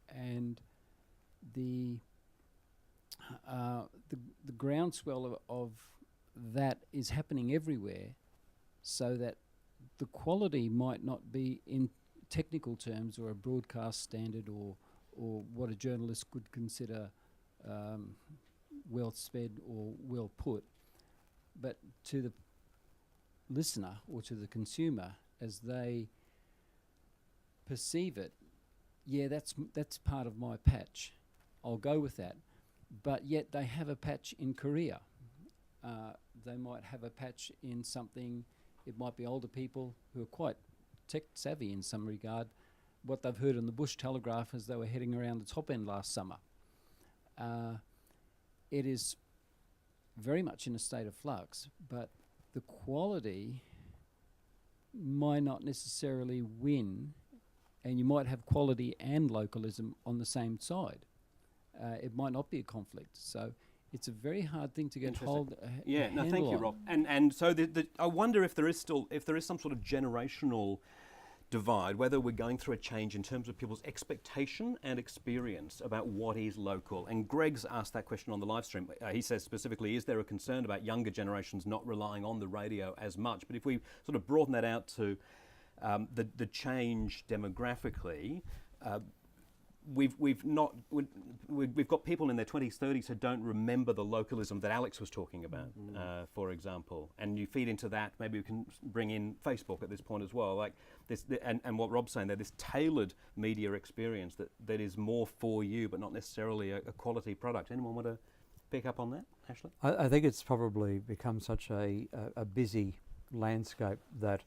And the groundswell of that is happening everywhere, so that the quality might not be in technical terms or a broadcast standard or what a journalist could consider well sped or well put, but to the listener or to the consumer as they perceive it, yeah, that's part of my patch, I'll go with that. But yet they have a patch in Korea. They might have a patch in something, it might be older people who are quite tech savvy in some regard, what they've heard on the Bush Telegraph as they were heading around the top end last summer. It is very much in a state of flux, but the quality might not necessarily win, and you might have quality and localism on the same side. It might not be a conflict, so it's a very hard thing to get hold. Yeah, no, thank you, Rob. And so I wonder if there is some sort of generational divide, whether we're going through a change in terms of people's expectation and experience about what is local. And Greg's asked that question on the live stream. He says specifically, is there a concern about younger generations not relying on the radio as much? But if we sort of broaden that out to the change demographically, we've got people in their 20s, 30s who don't remember the localism that Alex was talking about, for example. And you feed into that. Maybe we can bring in Facebook at this point as well, like this, and what Rob's saying there, this tailored media experience that is more for you, but not necessarily a quality product. Anyone want to pick up on that, Ashley? I think it's probably become such a busy landscape that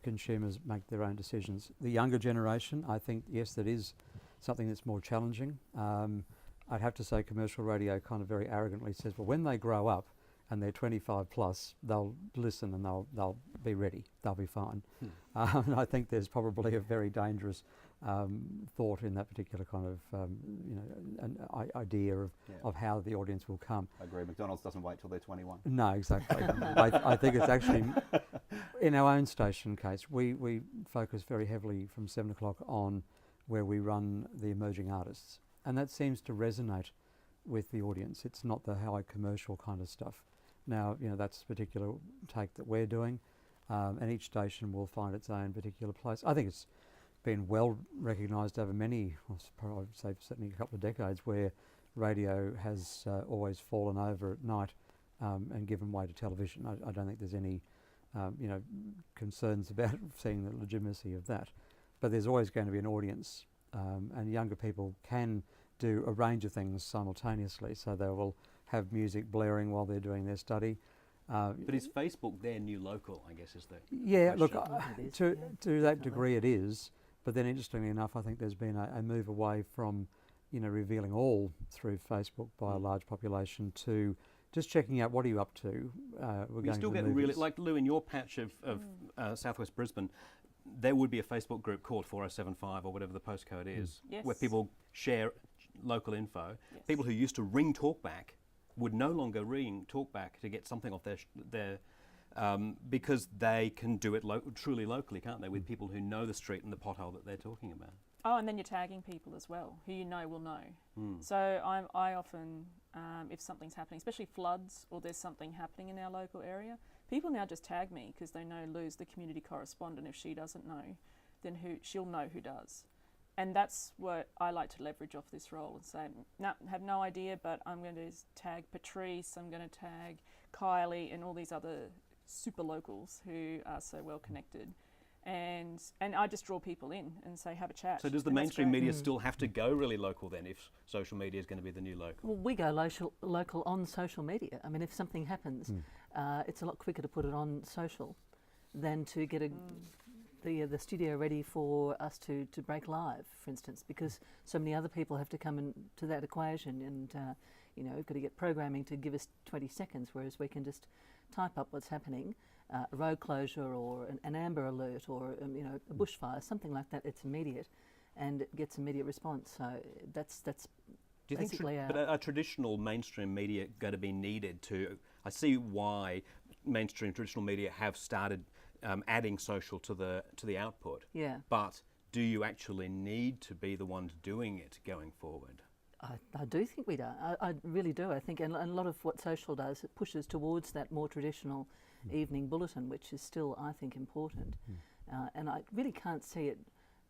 consumers make their own decisions. The younger generation, I think, yes, that is something that's more challenging. I'd have to say commercial radio kind of very arrogantly says, well, when they grow up and they're 25 plus, they'll listen and they'll be ready, they'll be fine. And I think there's probably a very dangerous thought in that particular kind of an idea of how the audience will come. I agree. McDonald's doesn't wait till they're 21. No, exactly. I think it's actually, in our own station case, we focus very heavily from 7 o'clock on where we run the emerging artists. And that seems to resonate with the audience. It's not the high commercial kind of stuff. Now, that's a particular take that we're doing, and each station will find its own particular place. I think it's been well recognised over many, I would say certainly a couple of decades, where radio has always fallen over at night and given way to television. I don't think there's any concerns about seeing the legitimacy of that. But there's always going to be an audience, and younger people can do a range of things simultaneously. So they will have music blaring while they're doing their study. But is Facebook their new local, I guess, is the Yeah, look, question? to that degree it is. But then interestingly enough, I think there's been a move away from, revealing all through Facebook by a large population to just checking out what are you up to. You still get really, like Lou, in your patch of southwest Brisbane, there would be a Facebook group called 4075 or whatever the postcode is, where people share local info. Yes. People who used to ring talkback would no longer ring talkback to get something off their because they can do it truly locally, can't they, with people who know the street and the pothole that they're talking about. Oh, and then you're tagging people as well, who you know will know. So I often, if something's happening, especially floods or there's something happening in our local area, people now just tag me because they know Lou's the community correspondent. If she doesn't know, then she'll know who does. And that's what I like to leverage off this role and say, no, have no idea, but I'm going to tag Patrice, I'm going to tag Kylie and all these other super locals who are so well connected. And I just draw people in and say, have a chat. So does the mainstream media still have to go really local then if social media is going to be the new local? Well, we go local on social media. I mean, if something happens, it's a lot quicker to put it on social than to get the studio ready for us to break live, for instance, because so many other people have to come into that equation and, we've got to get programming to give us 20 seconds, whereas we can just type up what's happening. A road closure or an amber alert or a bushfire, something like that. It's immediate, and it gets immediate response. So that's Do you think basically but are traditional mainstream media going to be needed to? I see why mainstream traditional media have started adding social to the output. Yeah. But do you actually need to be the ones doing it going forward? I do think we do. I really do. I think, and a lot of what social does, it pushes towards that more traditional evening bulletin, which is still, I think, important. And I really can't see it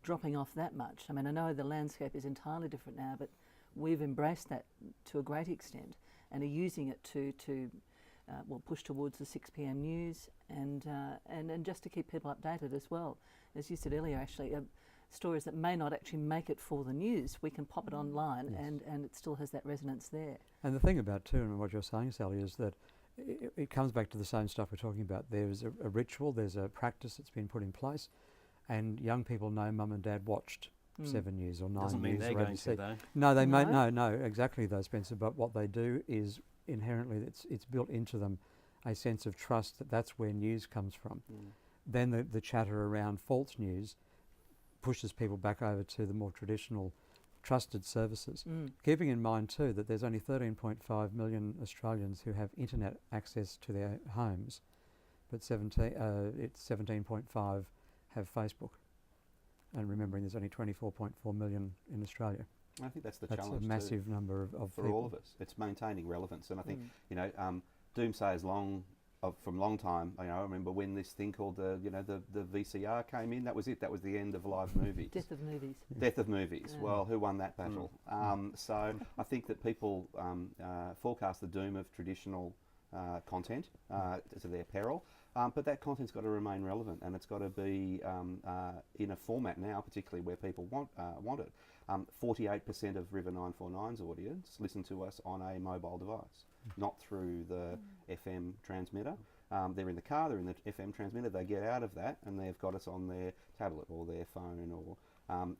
dropping off that much. I mean, I know the landscape is entirely different now, but we've embraced that to a great extent and are using it to push towards the 6 p.m. news and just to keep people updated as well. As you said earlier, actually, stories that may not actually make it for the news, we can pop it online and it still has that resonance there. And the thing about too, and what you're saying, Sally, is that it comes back to the same stuff we're talking about. There's a ritual, there's a practice that's been put in place, and young people know mum and dad watched 7 News or 9 Doesn't mean News they're or going ABC. to, though. No, they may no, exactly though, Spencer. But what they do is inherently it's built into them a sense of trust that that's where news comes from. Then the chatter around false news pushes people back over to the more traditional trusted services. Keeping in mind too that there's only 13.5 million Australians who have internet access to their homes, but 17.5 have Facebook. And remembering there's only 24.4 million in Australia. I think that's the That's challenge a massive number of for people. all of us. It's maintaining relevance, and I think doomsayers from long time. I remember when this thing called the VCR came in. That was it. That was the end of live movies. Death of movies. Death of movies. Well, who won that battle? So I think that people forecast the doom of traditional content to their peril. But that content's got to remain relevant, and it's got to be in a format now, particularly where people want it. 48% of River 949's audience listen to us on a mobile device, not through the FM transmitter. They're in the car, they're in the FM transmitter, they get out of that and they've got us on their tablet or their phone, or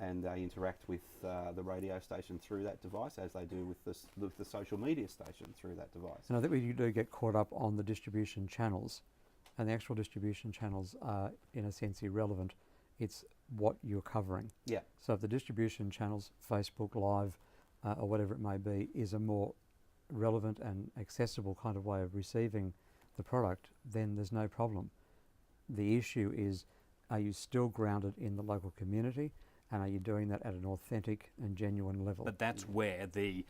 and they interact with the radio station through that device as they do with the social media station through that device. And I think we do get caught up on the distribution channels, and the actual distribution channels are in a sense irrelevant. It's what you're covering. Yeah. So if the distribution channels, Facebook Live or whatever it may be, is a more relevant and accessible kind of way of receiving the product, then there's no problem. The issue is, are you still grounded in the local community, and are you doing that at an authentic and genuine level? But that's where the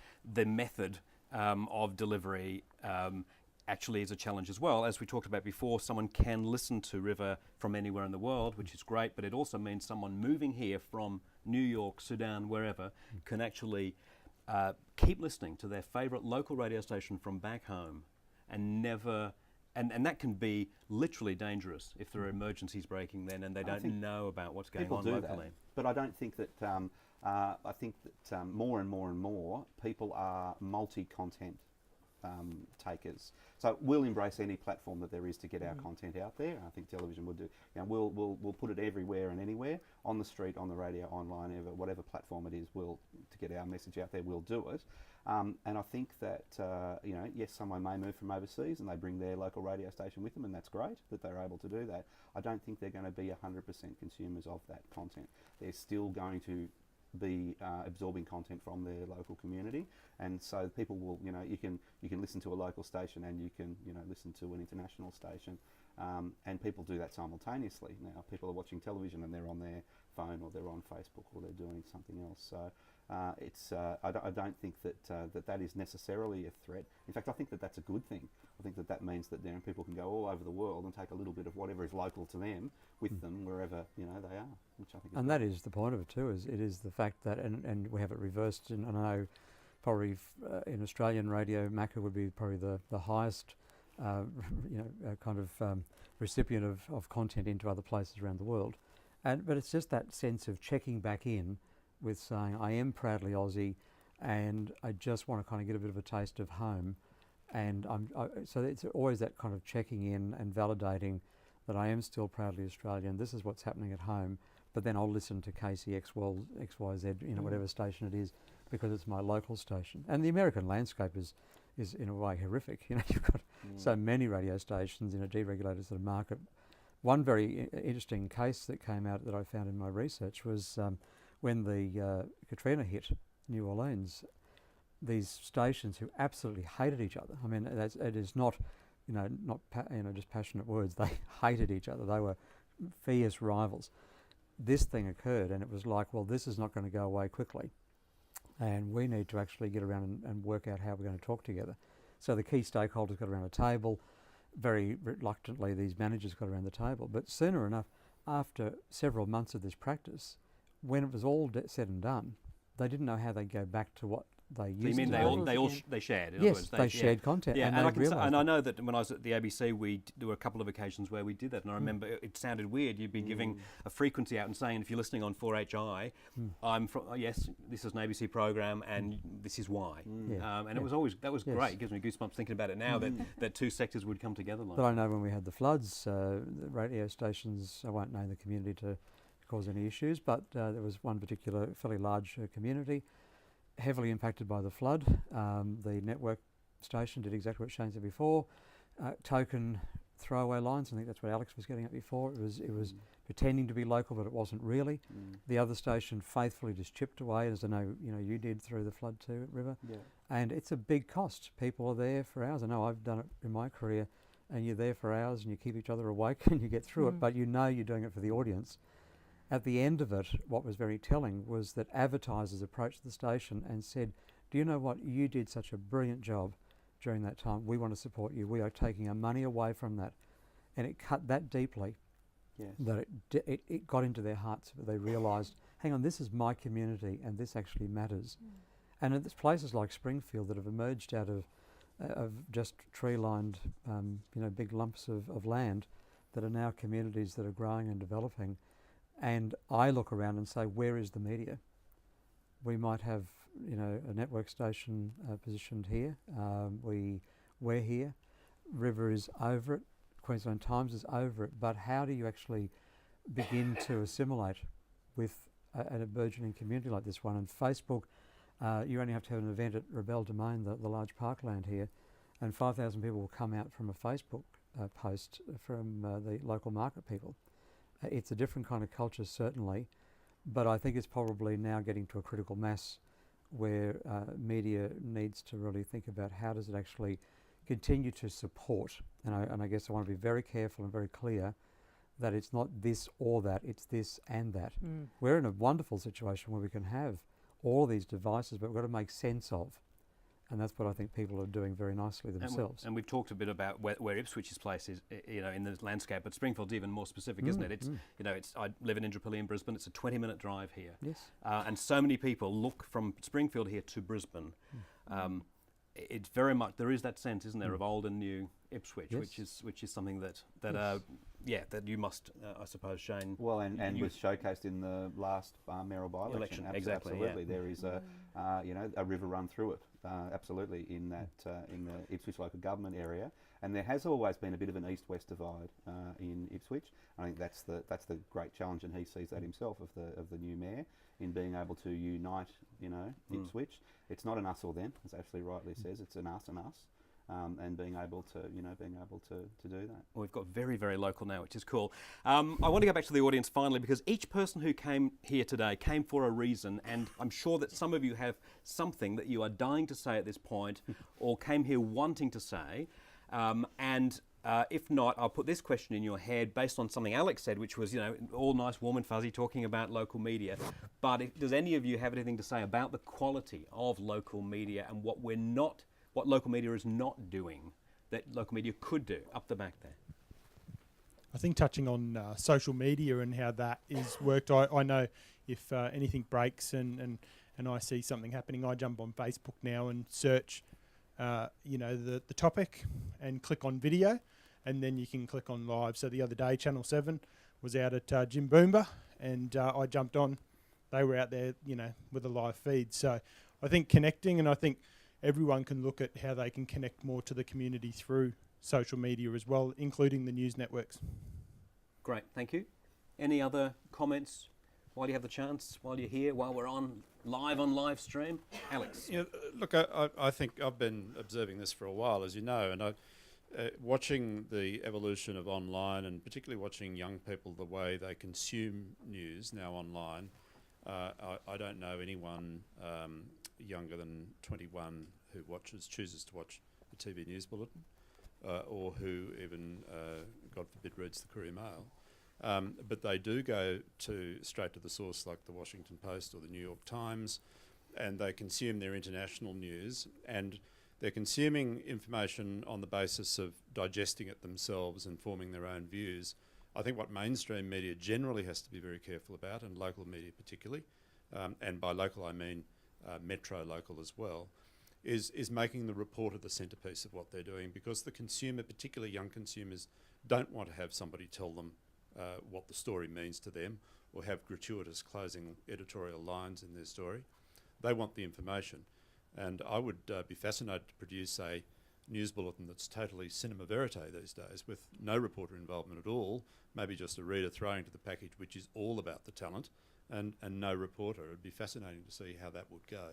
method of delivery actually is a challenge as well. As we talked about before, someone can listen to River from anywhere in the world, which is great, but it also means someone moving here from New York, Sudan, wherever, can actually keep listening to their favourite local radio station from back home and never... And that can be literally dangerous if there are emergencies breaking then and they don't know about what's going on locally. That, but I don't think that I think that more and more people are multi-content takers. So we'll embrace any platform that there is to get our content out there. I think television would do. You know, we'll put it everywhere and anywhere, on the street, on the radio, online, whatever platform it is. To get our message out there, we'll do it. And I think that you know, yes, someone may move from overseas and they bring their local radio station with them, and that's great that they're able to do that. I don't think they're going to be 100% consumers of that content. They're still going to be absorbing content from their local community, and so people will, you know, you can listen to a local station and you can, you know, listen to an international station, and people do that simultaneously. Now people are watching television and they're on their phone or they're on Facebook or they're doing something else. So I don't think that that is necessarily a threat. In fact, I think that that's a good thing. I think that means that, you know, people can go all over the world and take a little bit of whatever is local to them with them wherever, you know, they are, which I think is And that is the point of it too, is it is the fact that, and we have it reversed, and I know probably in Australian radio, Macca would be probably the highest you know, kind of recipient of content into other places around the world. But it's just that sense of checking back in with saying, I am proudly Aussie, and I just want to kind of get a bit of a taste of home. And so it's always that kind of checking in and validating that I am still proudly Australian. This is what's happening at home, but then I'll listen to KCXYZ, you know, whatever station it is, because it's my local station. And the American landscape is in a way horrific. You know, you've got so many radio stations in a deregulated sort of market. One very interesting case that came out that I found in my research was when the Katrina hit New Orleans. These stations who absolutely hated each other. I mean, it is not, you know, just passionate words. They hated each other. They were fierce rivals. This thing occurred, and it was like, well, this is not going to go away quickly, and we need to actually get around and work out how we're going to talk together. So the key stakeholders got around a table. Very reluctantly, these managers got around the table. But sooner enough, after several months of this practice, when it was all said and done, they didn't know how they'd go back to what they used to. You mean they shared? In yes, other words, they shared content. Yeah, and I know that when I was at the ABC, there were a couple of occasions where we did that, and I remember it sounded weird. You'd be giving a frequency out and saying, if you're listening on 4HI, I'm from. Yes, this is an ABC program, and this is why. And it was always that was great. It gives me goosebumps thinking about it now that two sectors would come together like. But I know when we had the floods, the radio stations. I won't name the community to cause any issues, but there was one particular fairly large community heavily impacted by the flood. The network station did exactly what Shane said before. Token throwaway lines. I think that's what Alex was getting at before. It was pretending to be local, but it wasn't really. The other station faithfully just chipped away, as I know you did through the flood too at River. Yeah. And it's a big cost. People are there for hours. I know I've done it in my career, and you're there for hours and you keep each other awake and you get through it, but you know you're doing it for the audience. At the end of it, what was very telling was that advertisers approached the station and said, do you know what, you did such a brilliant job during that time. We want to support you. We are taking our money away from that. And it cut that deeply that it got into their hearts. They realised, hang on, this is my community and this actually matters. And it's places like Springfield that have emerged out of just tree-lined big lumps of land that are now communities that are growing and developing. And I look around and say, where is the media? We might have, a network station positioned here. We're here. River is over it. Queensland Times is over it. But how do you actually begin to assimilate with a burgeoning community like this one? And Facebook, you only have to have an event at Rebel Domain, the large parkland here, and 5,000 people will come out from a Facebook post from the local market people. It's a different kind of culture, certainly, but I think it's probably now getting to a critical mass where media needs to really think about how does it actually continue to support. And I guess I want to be very careful and very clear that it's not this or that, it's this and that. We're in a wonderful situation where we can have all these devices, but we've got to make sense of. And that's what I think people are doing very nicely themselves. And we've talked a bit about where Ipswich's place is, in the landscape, but Springfield's even more specific, isn't it? It's I live in Indooroopilly in Brisbane. It's a 20-minute drive here. Yes. And so many people look from Springfield here to Brisbane. It's very much, there is that sense, isn't there, of old and new Ipswich, which is something that that you must, I suppose, Shane. Well, and was showcased in the last mayoral by-election. Exactly. Absolutely, Yeah. there is a river run through it. Absolutely, in the Ipswich local government area, and there has always been a bit of an east-west divide in Ipswich. I think that's the great challenge, and he sees that himself of the new mayor in being able to unite, Ipswich. It's not an us or them, as Ashley rightly says. It's an us and us. And being able to do that. Well, we've got very, very local now, which is cool. I want to go back to the audience finally, because each person who came here today came for a reason, and I'm sure that some of you have something that you are dying to say at this point, or came here wanting to say. If not, I'll put this question in your head based on something Alex said, which was, all nice, warm and fuzzy, talking about local media. But does any of you have anything to say about the quality of local media and what local media is not doing that local media could do? Up the back there. I think touching on social media and how that is worked, I know if anything breaks and I see something happening, I jump on Facebook now and search, the topic and click on video, and then you can click on live. So the other day, Channel 7 was out at Jim Boomba, and I jumped on. They were out there, with a live feed. So I think connecting, and I think everyone can look at how they can connect more to the community through social media as well, including the news networks. Great, thank you. Any other comments while you have the chance, while you're here, while we're on live stream? Alex. Look, I think I've been observing this for a while, as you know, and watching the evolution of online, and particularly watching young people, the way they consume news now online. I don't know anyone younger than 21 who chooses to watch the TV news bulletin, or who even, God forbid, reads the Courier Mail. But they do go straight to the source, like the Washington Post or the New York Times, and they consume their international news, and they're consuming information on the basis of digesting it themselves and forming their own views. I think what mainstream media generally has to be very careful about, and local media particularly, and by local I mean metro local as well, is making the reporter the centrepiece of what they're doing, because the consumer, particularly young consumers, don't want to have somebody tell them what the story means to them, or have gratuitous closing editorial lines in their story. They want the information. And I would be fascinated to produce a news bulletin that's totally cinema verite these days, with no reporter involvement at all, maybe just a reader throwing to the package, which is all about the talent, and no reporter. It'd be fascinating to see how that would go.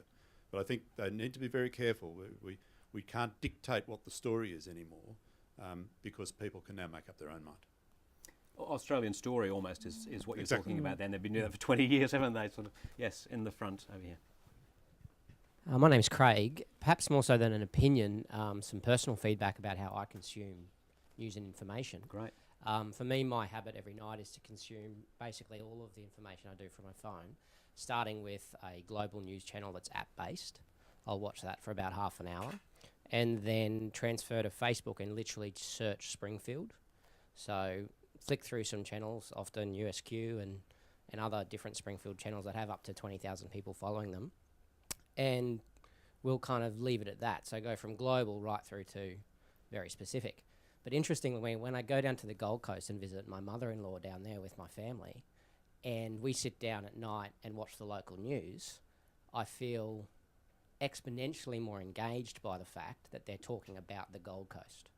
But I think they need to be very careful. We can't dictate what the story is anymore, because people can now make up their own mind. Australian Story almost is what you're Exactly. talking about then. They've been doing that for 20 years, haven't they? Sort of. Yes, in the front over here. My name's Craig. Perhaps more so than an opinion, some personal feedback about how I consume news and information. Great. For me, my habit every night is to consume basically all of the information I do from my phone, starting with a global news channel that's app-based. I'll watch that for about half an hour, and then transfer to Facebook and literally search Springfield. So flick through some channels, often USQ and other different Springfield channels that have up to 20,000 people following them. And we'll kind of leave it at that. So go from global right through to very specific. But interestingly, when I go down to the Gold Coast and visit my mother-in-law down there with my family, and we sit down at night and watch the local news, I feel exponentially more engaged by the fact that they're talking about the Gold Coast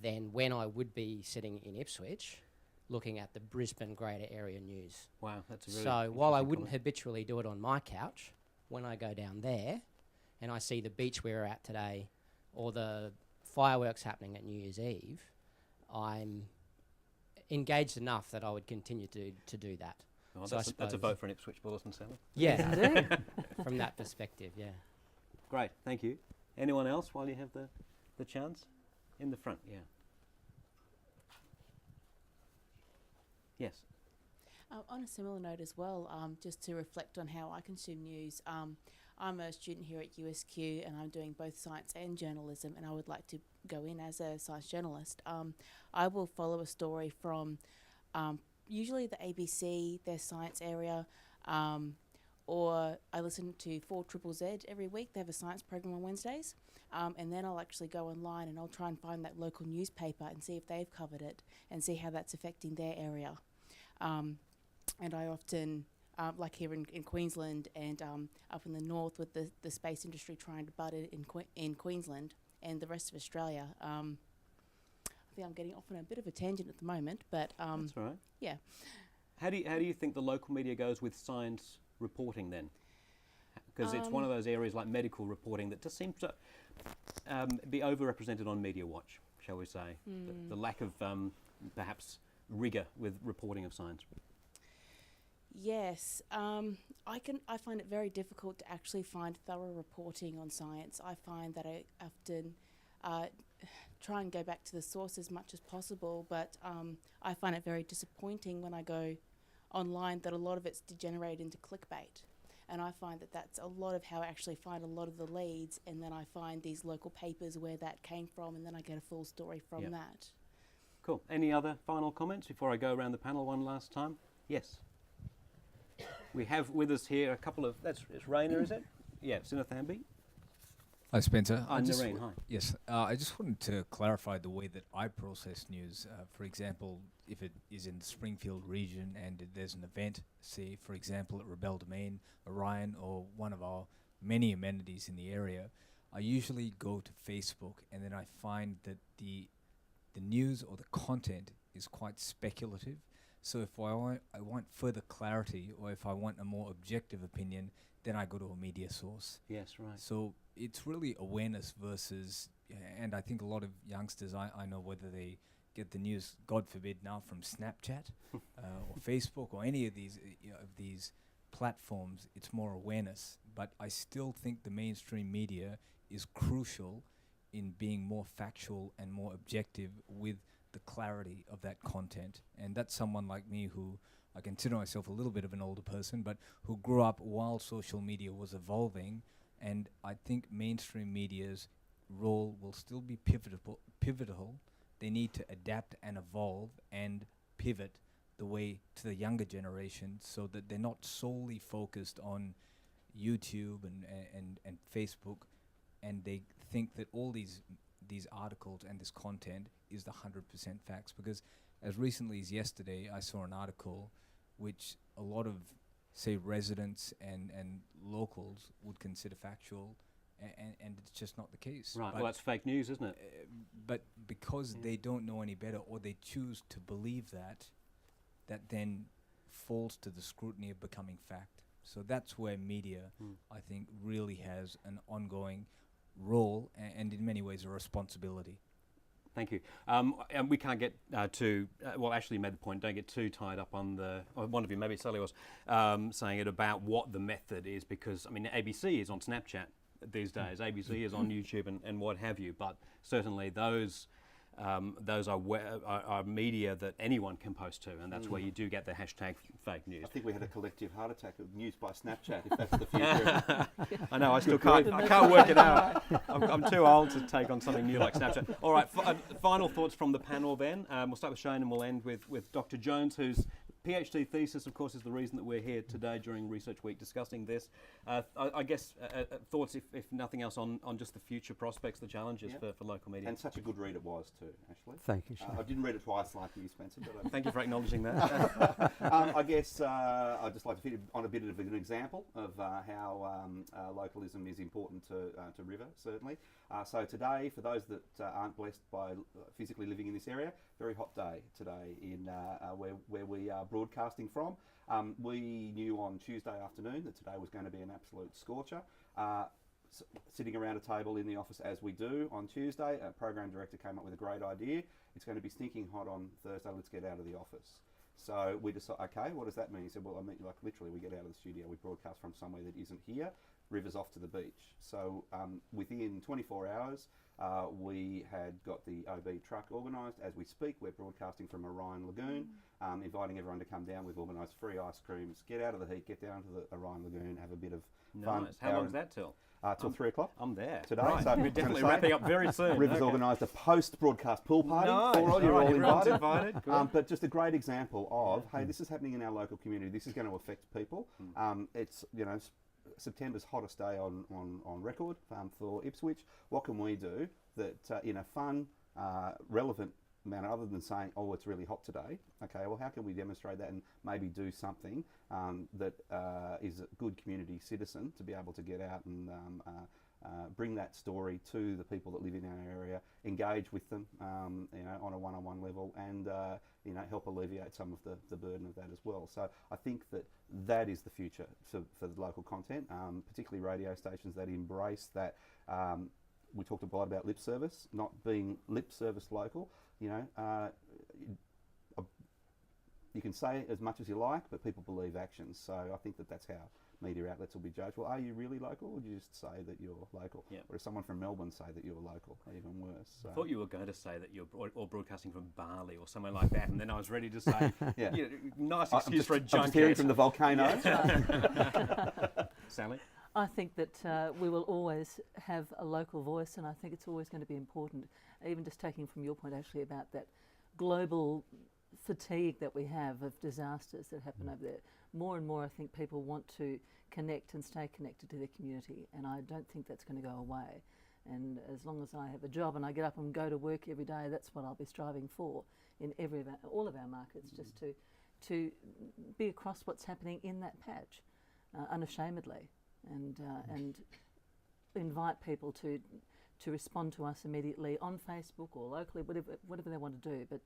than when I would be sitting in Ipswich looking at the Brisbane greater area news. Wow, that's a really So while I interesting wouldn't comment. habitually do it on my couch, when I go down there and I see the beach we were at today or the fireworks happening at New Year's Eve, I'm engaged enough that I would continue to do that. Oh, So I that's a suppose- vote for an Ipswich Bulletin, Sally. Yeah, Indeed. from that perspective, yeah. Great, thank you. Anyone else while you have the chance? In the front, yeah. Yes. On a similar note as well, just to reflect on how I consume news, I'm a student here at USQ and I'm doing both science and journalism, and I would like to go in as a science journalist. I will follow a story from usually the ABC, their science area, or I listen to 4ZZZ every week. They have a science program on Wednesdays. And then I'll actually go online and I'll try and find that local newspaper and see if they've covered it and see how that's affecting their area. And I often, like here in Queensland and up in the north with the space industry trying to butt it in Queensland and the rest of Australia. I think I'm getting off on a bit of a tangent at the moment, but That's right. yeah. How do you think the local media goes with science reporting then? Because it's one of those areas like medical reporting that just seems to be overrepresented on Media Watch, shall we say? The lack of perhaps rigour with reporting of science. Yes, I find it very difficult to actually find thorough reporting on science. I find that I often try and go back to the source as much as possible, but I find it very disappointing when I go online that a lot of it's degenerated into clickbait. And I find that that's a lot of how I actually find a lot of the leads, and then I find these local papers where that came from, and then I get a full story from that. Cool. Any other final comments before I go around the panel one last time? Yes. We have with us here a couple of, it's Raina, is it? Yeah, Sinathambi. Hi, Spencer. Noreen, hi. Yes, I just wanted to clarify the way that I process news. For example, if it is in the Springfield region and there's an event, say, for example, at Rebel Domain, Orion, or one of our many amenities in the area, I usually go to Facebook and then I find that the news or the content is quite speculative. So if I want further clarity, or if I want a more objective opinion, then I go to a media source. Yes, right. So it's really awareness versus, and I think a lot of youngsters, I know whether they get the news, God forbid, now from Snapchat or Facebook or any of these platforms, it's more awareness. But I still think the mainstream media is crucial in being more factual and more objective with the clarity of that content. And that's someone like me who, I consider myself a little bit of an older person, but who grew up while social media was evolving. And I think mainstream media's role will still be pivotal. They need to adapt and evolve and pivot the way to the younger generation so that they're not solely focused on YouTube and Facebook, and they think that all these articles and this content is the 100% facts. Because as recently as yesterday, I saw an article which a lot of, say, residents and locals would consider factual, and it's just not the case. Right, but well, that's fake news, isn't it? But because they don't know any better, or they choose to believe that then falls to the scrutiny of becoming fact. So that's where media, I think, really has an ongoing role and in many ways a responsibility. Thank you. And we can't get well, actually you made the point, don't get too tied up on one of you, maybe Sally was, saying it about what the method is, because, I mean, ABC is on Snapchat these days, ABC is on YouTube and what have you, but certainly those are media that anyone can post to, and that's where you do get the hashtag fake news. I think we had a collective heart attack of news by Snapchat, if that's the future. I know, I can't work it out. I'm too old to take on something new like Snapchat. All right, final thoughts from the panel then. We'll start with Shane and we'll end with Dr. Jones, whose PhD thesis, of course, is the reason that we're here today during Research Week discussing this. I guess thoughts, if nothing else, on just the future prospects, the challenges for local media. And such a good read it was too, Ashley. Thank you, Shane. I didn't read it twice like you, Spencer. But thank you for acknowledging that. I guess I'd just like to fit on a bit of an example of how localism is important to River, certainly. So today, for those that aren't blessed by physically living in this area, very hot day today in where we are broadcasting from. We knew on Tuesday afternoon that today was going to be an absolute scorcher. Sitting around a table in the office as we do on Tuesday, a program director came up with a great idea. It's going to be stinking hot on Thursday, let's get out of the office. So we decided, okay, what does that mean? He said, well, I mean, like literally we get out of the studio, we broadcast from somewhere that isn't here. River's off to the beach. So within 24 hours, we had got the OB truck organised. As we speak, we're broadcasting from Orion Lagoon. inviting everyone to come down. We've organised free ice creams. Get out of the heat, get down to the Orion Lagoon, have a bit of fun. Nice. How long's that till? Till 3 o'clock. I'm there. Today. Right. So We're definitely wrapping up very soon. River's Okay. organised a post-broadcast pool party. Nice. For all, you're all Everyone's invited. invited. But just a great example of, hey, this is happening in our local community. This is going to affect people. It's, September's hottest day on record for Ipswich. What can we do that in a fun, relevant manner, other than saying, oh, it's really hot today? Okay, well, how can we demonstrate that and maybe do something that is a good community citizen to be able to get out and bring that story to the people that live in our area, engage with them, on a one-on-one level, and help alleviate some of the burden of that as well. So I think that is the future for the local content, particularly radio stations that embrace that. We talked a lot about lip service, not being lip service local. You can say as much as you like, but people believe actions. So I think that's how media outlets will be judged. Well, are you really local, or do you just say that you're local? Yeah. Or does someone from Melbourne say that you're local? Even worse. So. I thought you were going to say that you're all broadcasting from Bali or somewhere like that, and then I was ready to say, nice excuse for a junket. I'm just hearing from the volcano. Sally? I think that we will always have a local voice, and I think it's always going to be important, even just taking from your point actually about that global fatigue that we have of disasters that happen over there. More and more I think people want to connect and stay connected to their community, and I don't think that's going to go away. And as long as I have a job and I get up and go to work every day, that's what I'll be striving for in all of our markets, just to be across what's happening in that patch unashamedly. And invite people to respond to us immediately on Facebook or locally, whatever they want to do. But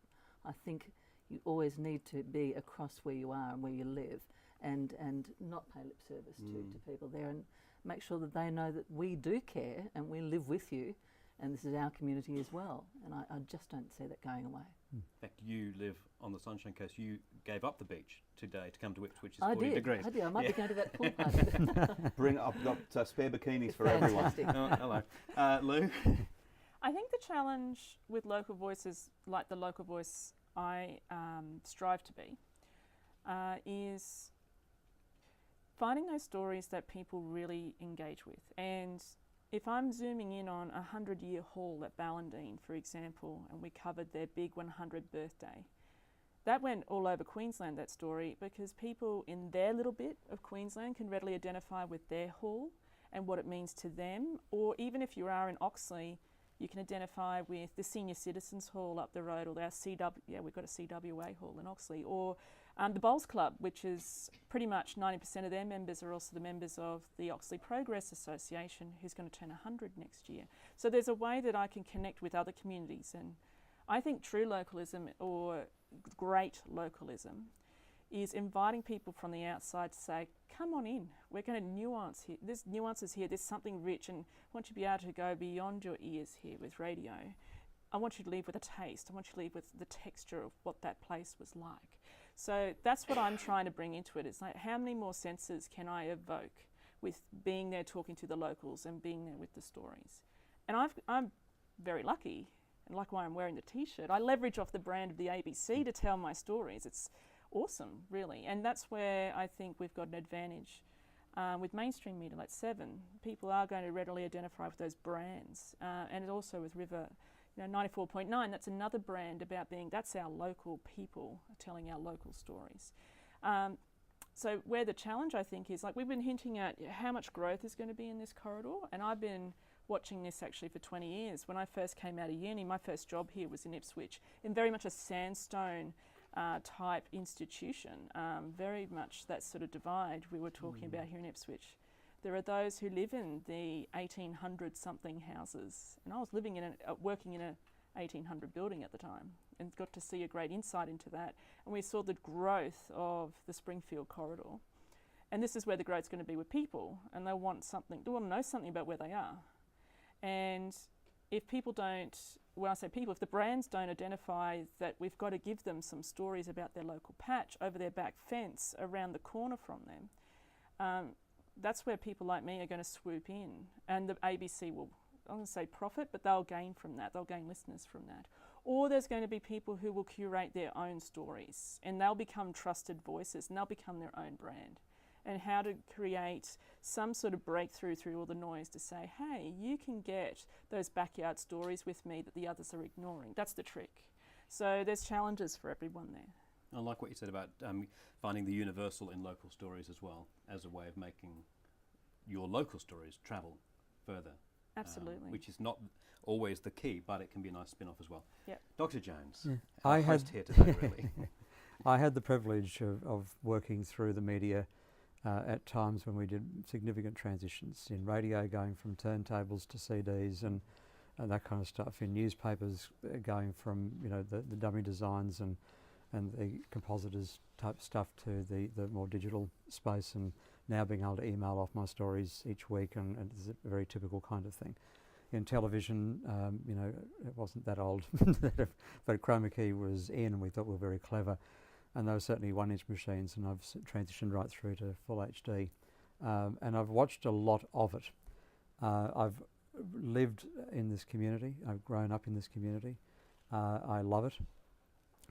I think you always need to be across where you are and where you live, and not pay lip service to people there, and make sure that they know that we do care and we live with you, and this is our community as well. And I just don't see that going away. In fact, you live on the Sunshine Coast. You gave up the beach today to come to Ipswich, which is I 40 did. degrees. I did. I might be going to that pool party. I've got spare bikinis for everyone. Oh, hello. Lou? I think the challenge with local voices, like the local voice I strive to be, is finding those stories that people really engage with. And if I'm zooming in on a 100-year hall at Ballindine, for example, and we covered their big 100th birthday, that went all over Queensland, that story, because people in their little bit of Queensland can readily identify with their hall and what it means to them. Or even if you are in Oxley, you can identify with the Senior Citizens Hall up the road, or our we've got a CWA hall in Oxley, or the Bowls Club, which is pretty much 90% of their members are also the members of the Oxley Progress Association, who's going to turn 100 next year. So there's a way that I can connect with other communities, and I think true localism, or great localism, is inviting people from the outside to say, come on in, we're going to nuance here. There's nuances here, there's something rich, and I want you to be able to go beyond your ears here with radio. I want you to leave with a taste. I want you to leave with the texture of what that place was like. So that's what I'm trying to bring into it. It's like, how many more senses can I evoke with being there talking to the locals and being there with the stories? And I'm very lucky, and like why I'm wearing the t-shirt. I leverage off the brand of the ABC to tell my stories. It's awesome, really. And that's where I think we've got an advantage. With mainstream media like 7, people are going to readily identify with those brands. And also with River, 94.9, that's another brand about that's our local people telling our local stories. So where the challenge, I think, is, like, we've been hinting at how much growth is going to be in this corridor, and I've been watching this actually for 20 years. When I first came out of uni, my first job here was in Ipswich, in very much a sandstone type institution, very much that sort of divide we were talking about here in Ipswich. There are those who live in the 1800 something houses, and I was living in working in a 1800 building at the time, and got to see a great insight into that. And we saw the growth of the Springfield corridor, and this is where the growth's going to be with people, and they want to know something about where they are. And if people don't, when I say people, if the brands don't identify that we've got to give them some stories about their local patch over their back fence around the corner from them, that's where people like me are going to swoop in, and the ABC will, I'm going to say profit, but they'll gain from that. They'll gain listeners from that. Or there's going to be people who will curate their own stories and they'll become trusted voices and they'll become their own brand. And how to create some sort of breakthrough through all the noise to say, hey, you can get those backyard stories with me that the others are ignoring. That's the trick. So there's challenges for everyone there. I like what you said about finding the universal in local stories as well, as a way of making your local stories travel further. Absolutely. Which is not always the key, but it can be a nice spin-off as well. Yep. Dr. Jones, I our had host here today, really. I had the privilege of working through the media at times when we did significant transitions in radio, going from turntables to CDs and that kind of stuff, in newspapers going from the dummy designs and the compositors type stuff to the more digital space, and now being able to email off my stories each week, and it's a very typical kind of thing. In television, it wasn't that old, but chroma key was in, and we thought we were very clever. And they were certainly 1-inch machines, and I've transitioned right through to full HD. And I've watched a lot of it. I've lived in this community. I've grown up in this community. I love it,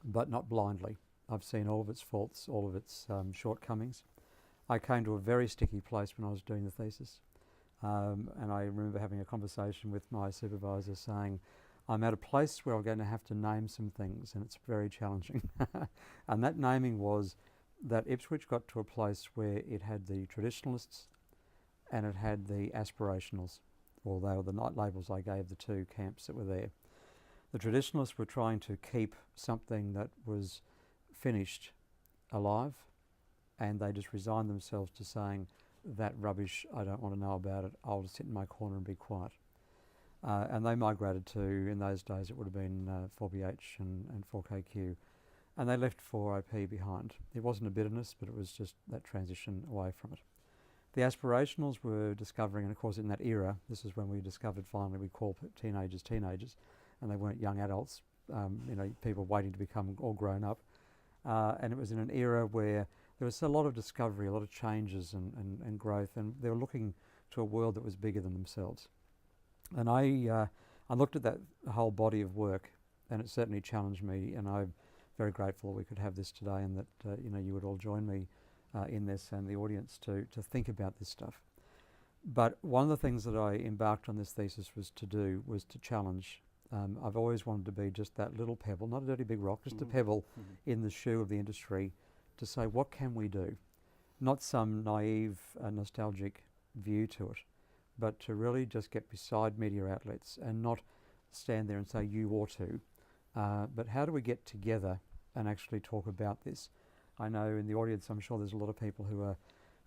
but not blindly. I've seen all of its faults, all of its shortcomings. I came to a very sticky place when I was doing the thesis. And I remember having a conversation with my supervisor saying, I'm at a place where I'm going to have to name some things, and it's very challenging. And that naming was that Ipswich got to a place where it had the traditionalists and it had the aspirationals, or they were the labels I gave the two camps that were there. The traditionalists were trying to keep something that was finished alive, and they just resigned themselves to saying, that rubbish, I don't want to know about it, I'll just sit in my corner and be quiet. And they migrated to, in those days it would have been 4BH and 4KQ, and they left 4IP behind. It wasn't a bitterness, but it was just that transition away from it. The aspirationals were discovering, and of course in that era, this is when we discovered finally we call teenagers, and they weren't young adults, people waiting to become all grown up. And it was in an era where there was a lot of discovery, a lot of changes and growth, and they were looking to a world that was bigger than themselves. And I looked at that whole body of work, and it certainly challenged me, and I'm very grateful we could have this today, and that you would all join me in this, and the audience to think about this stuff. But one of the things that I embarked on this thesis was to challenge. I've always wanted to be just that little pebble, not a dirty big rock, just a pebble in the shoe of the industry, to say, what can we do? Not some naive, nostalgic view to it, but to really just get beside media outlets and not stand there and say, you ought to, but how do we get together and actually talk about this? I know in the audience, I'm sure there's a lot of people who are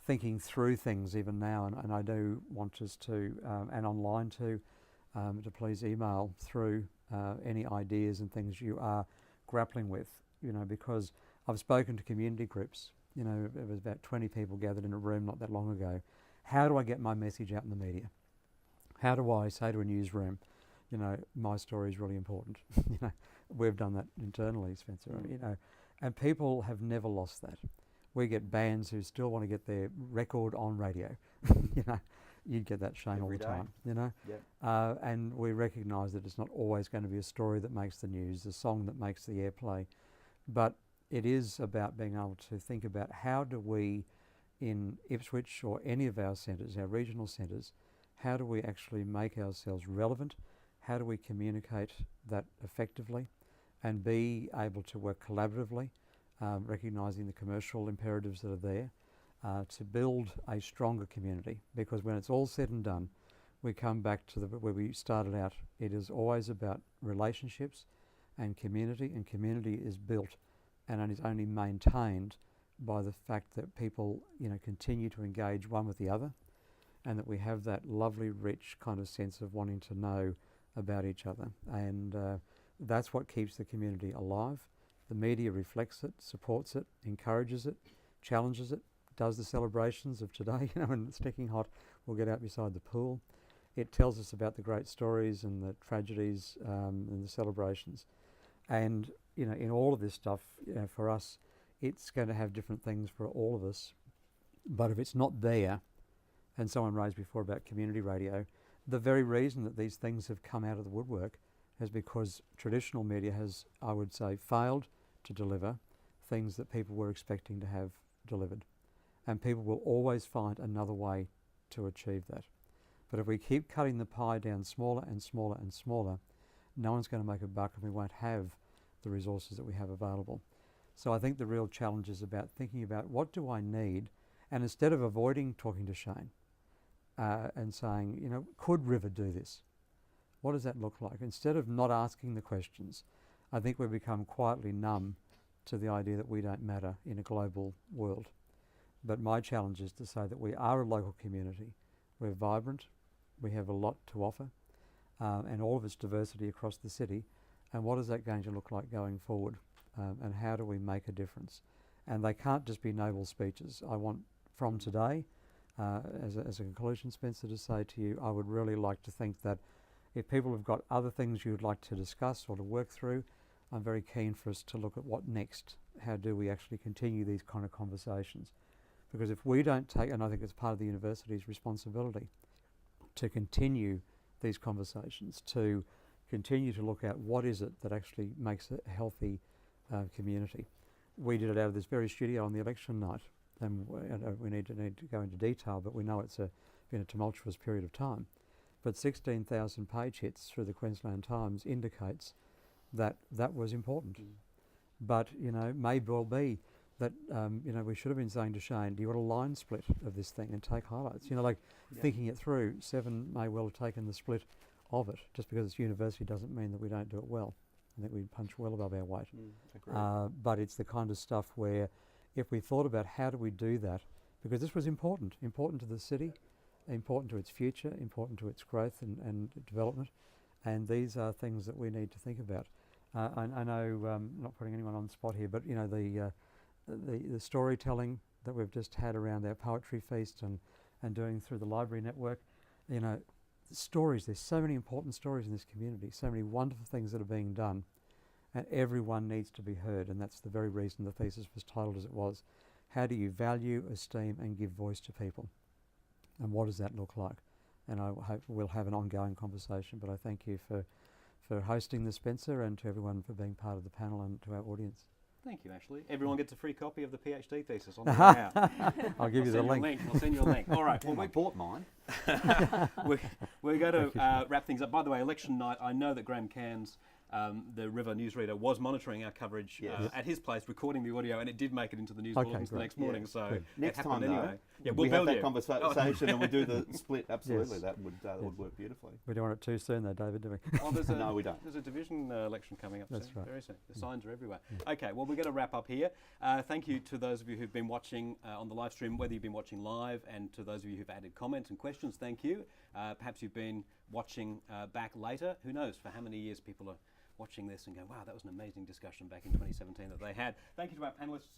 thinking through things even now, and I do want us to, and online to please email through any ideas and things you are grappling with, because I've spoken to community groups. There was about 20 people gathered in a room not that long ago. How do I get my message out in the media? How do I say to a newsroom, my story is really important? We've done that internally, Spencer. And people have never lost that. We get bands who still want to get their record on radio. You'd get that, Shane, Every all the day. time. Yep. And we recognise that it's not always going to be a story that makes the news, the song that makes the airplay, but it is about being able to think about how do we, in Ipswich or any of our centres, our regional centres, how do we actually make ourselves relevant? How do we communicate that effectively and be able to work collaboratively, recognising the commercial imperatives that are there, to build a stronger community? Because when it's all said and done, we come back to where we started out. It is always about relationships and community is built and is only maintained by the fact that people continue to engage one with the other, and that we have that lovely rich kind of sense of wanting to know about each other, and that's what keeps the community alive. The media reflects it, supports it, encourages it, challenges it, does the celebrations of today. When it's sticking hot, we'll get out beside the pool. It tells us about the great stories and the tragedies and the celebrations. And in all of this stuff, for us, it's going to have different things for all of us. But if it's not there, and someone raised before about community radio, the very reason that these things have come out of the woodwork is because traditional media has, I would say, failed to deliver things that people were expecting to have delivered. And people will always find another way to achieve that. But if we keep cutting the pie down smaller and smaller and smaller, no one's going to make a buck and we won't have the resources that we have available. So I think the real challenge is about thinking about what do I need, and instead of avoiding talking to Shane and saying, you know, could River do this? What does that look like? Instead of not asking the questions, I think we've become quietly numb to the idea that we don't matter in a global world. But my challenge is to say that we are a local community. We're vibrant, we have a lot to offer, and all of its diversity across the city. And what is that going to look like going forward? And how do we make a difference? And they can't just be noble speeches. I want from today, as a conclusion, Spencer, to say to you, I would really like to think that if people have got other things you'd like to discuss or to work through, I'm very keen for us to look at what next. How do we actually continue these kind of conversations? Because if we don't take, and I think it's part of the university's responsibility, to continue these conversations, to continue to look at what is it that actually makes a healthy community. We did it out of this very studio on the election night, and we need to go into detail, but we know it's been a tumultuous period of time. But 16,000 page hits through the Queensland Times indicates that that was important. But, you know, may well be that, you know, we should have been saying to Shane, do you want a line split of this thing and take highlights? You know, like thinking it through. Seven may well have taken the split of it. Just because it's university doesn't mean that we don't do it well. I think we punch well above our weight. But it's the kind of stuff where if we thought about how do we do that, because this was important to the city, important to its future, important to its growth and development, and these are things that we need to think about. I know, not putting anyone on the spot here, but you know the storytelling that we've just had around our poetry feast and doing through the library network, you know, stories. There's so many important stories in this community, so many wonderful things that are being done, and everyone needs to be heard. And that's the very reason the thesis was titled as it was. How do you value, esteem, and give voice to people? And what does that look like? And I hope we'll have an ongoing conversation, but I thank you for hosting this, Spencer, and to everyone for being part of the panel and to our audience. Thank you, Ashley. Everyone gets a free copy of the PhD thesis on the way out. I'll give you the link. I'll send you a link. All right. Well, I bought mine. We're going to wrap things up. By the way, election night, I know that Graham Cairns, the River newsreader, was monitoring our coverage at his place, recording the audio, and it did make it into the news bulletins the next morning. So next time, anyway. We have that conversation and we do the split. Absolutely, that would work beautifully. We don't want it too soon, though, David, do we? Oh, no, we don't. There's a division election coming up That's soon, right. very soon. The signs are everywhere. Okay, well, we're going to wrap up here. Thank you to those of you who've been watching on the live stream, whether you've been watching live, and to those of you who've added comments and questions, thank you. Perhaps you've been watching back later. Who knows for how many years people are watching this and go, wow, that was an amazing discussion back in 2017 that they had. Thank you to our panellists,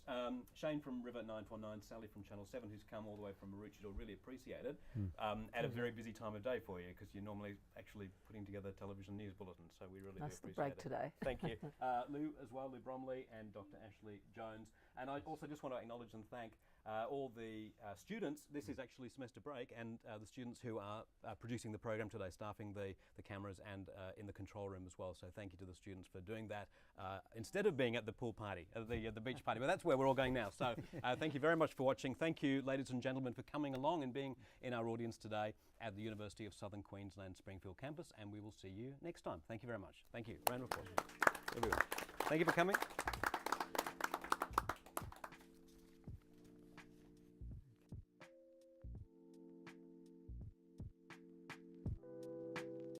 Shane from River 949, Sally from Channel 7, who's come all the way from Maroochydore, really appreciate it, at a very busy time of day for you, because you're normally actually putting together television news bulletins, so we really do appreciate break it. today. Thank you. Lou as well, Lou Bromley and Dr. Ashley Jones. And I also just want to acknowledge and thank all the students. This is actually semester break, and the students who are producing the program today, staffing the cameras and in the control room as well. So thank you to the students for doing that instead of being at the pool party, the beach party. But that's where we're all going now. So thank you very much for watching. Thank you, ladies and gentlemen, for coming along and being in our audience today at the University of Southern Queensland Springfield campus. And we will see you next time. Thank you very much. Thank you. Round of applause. Everyone. Thank you for coming.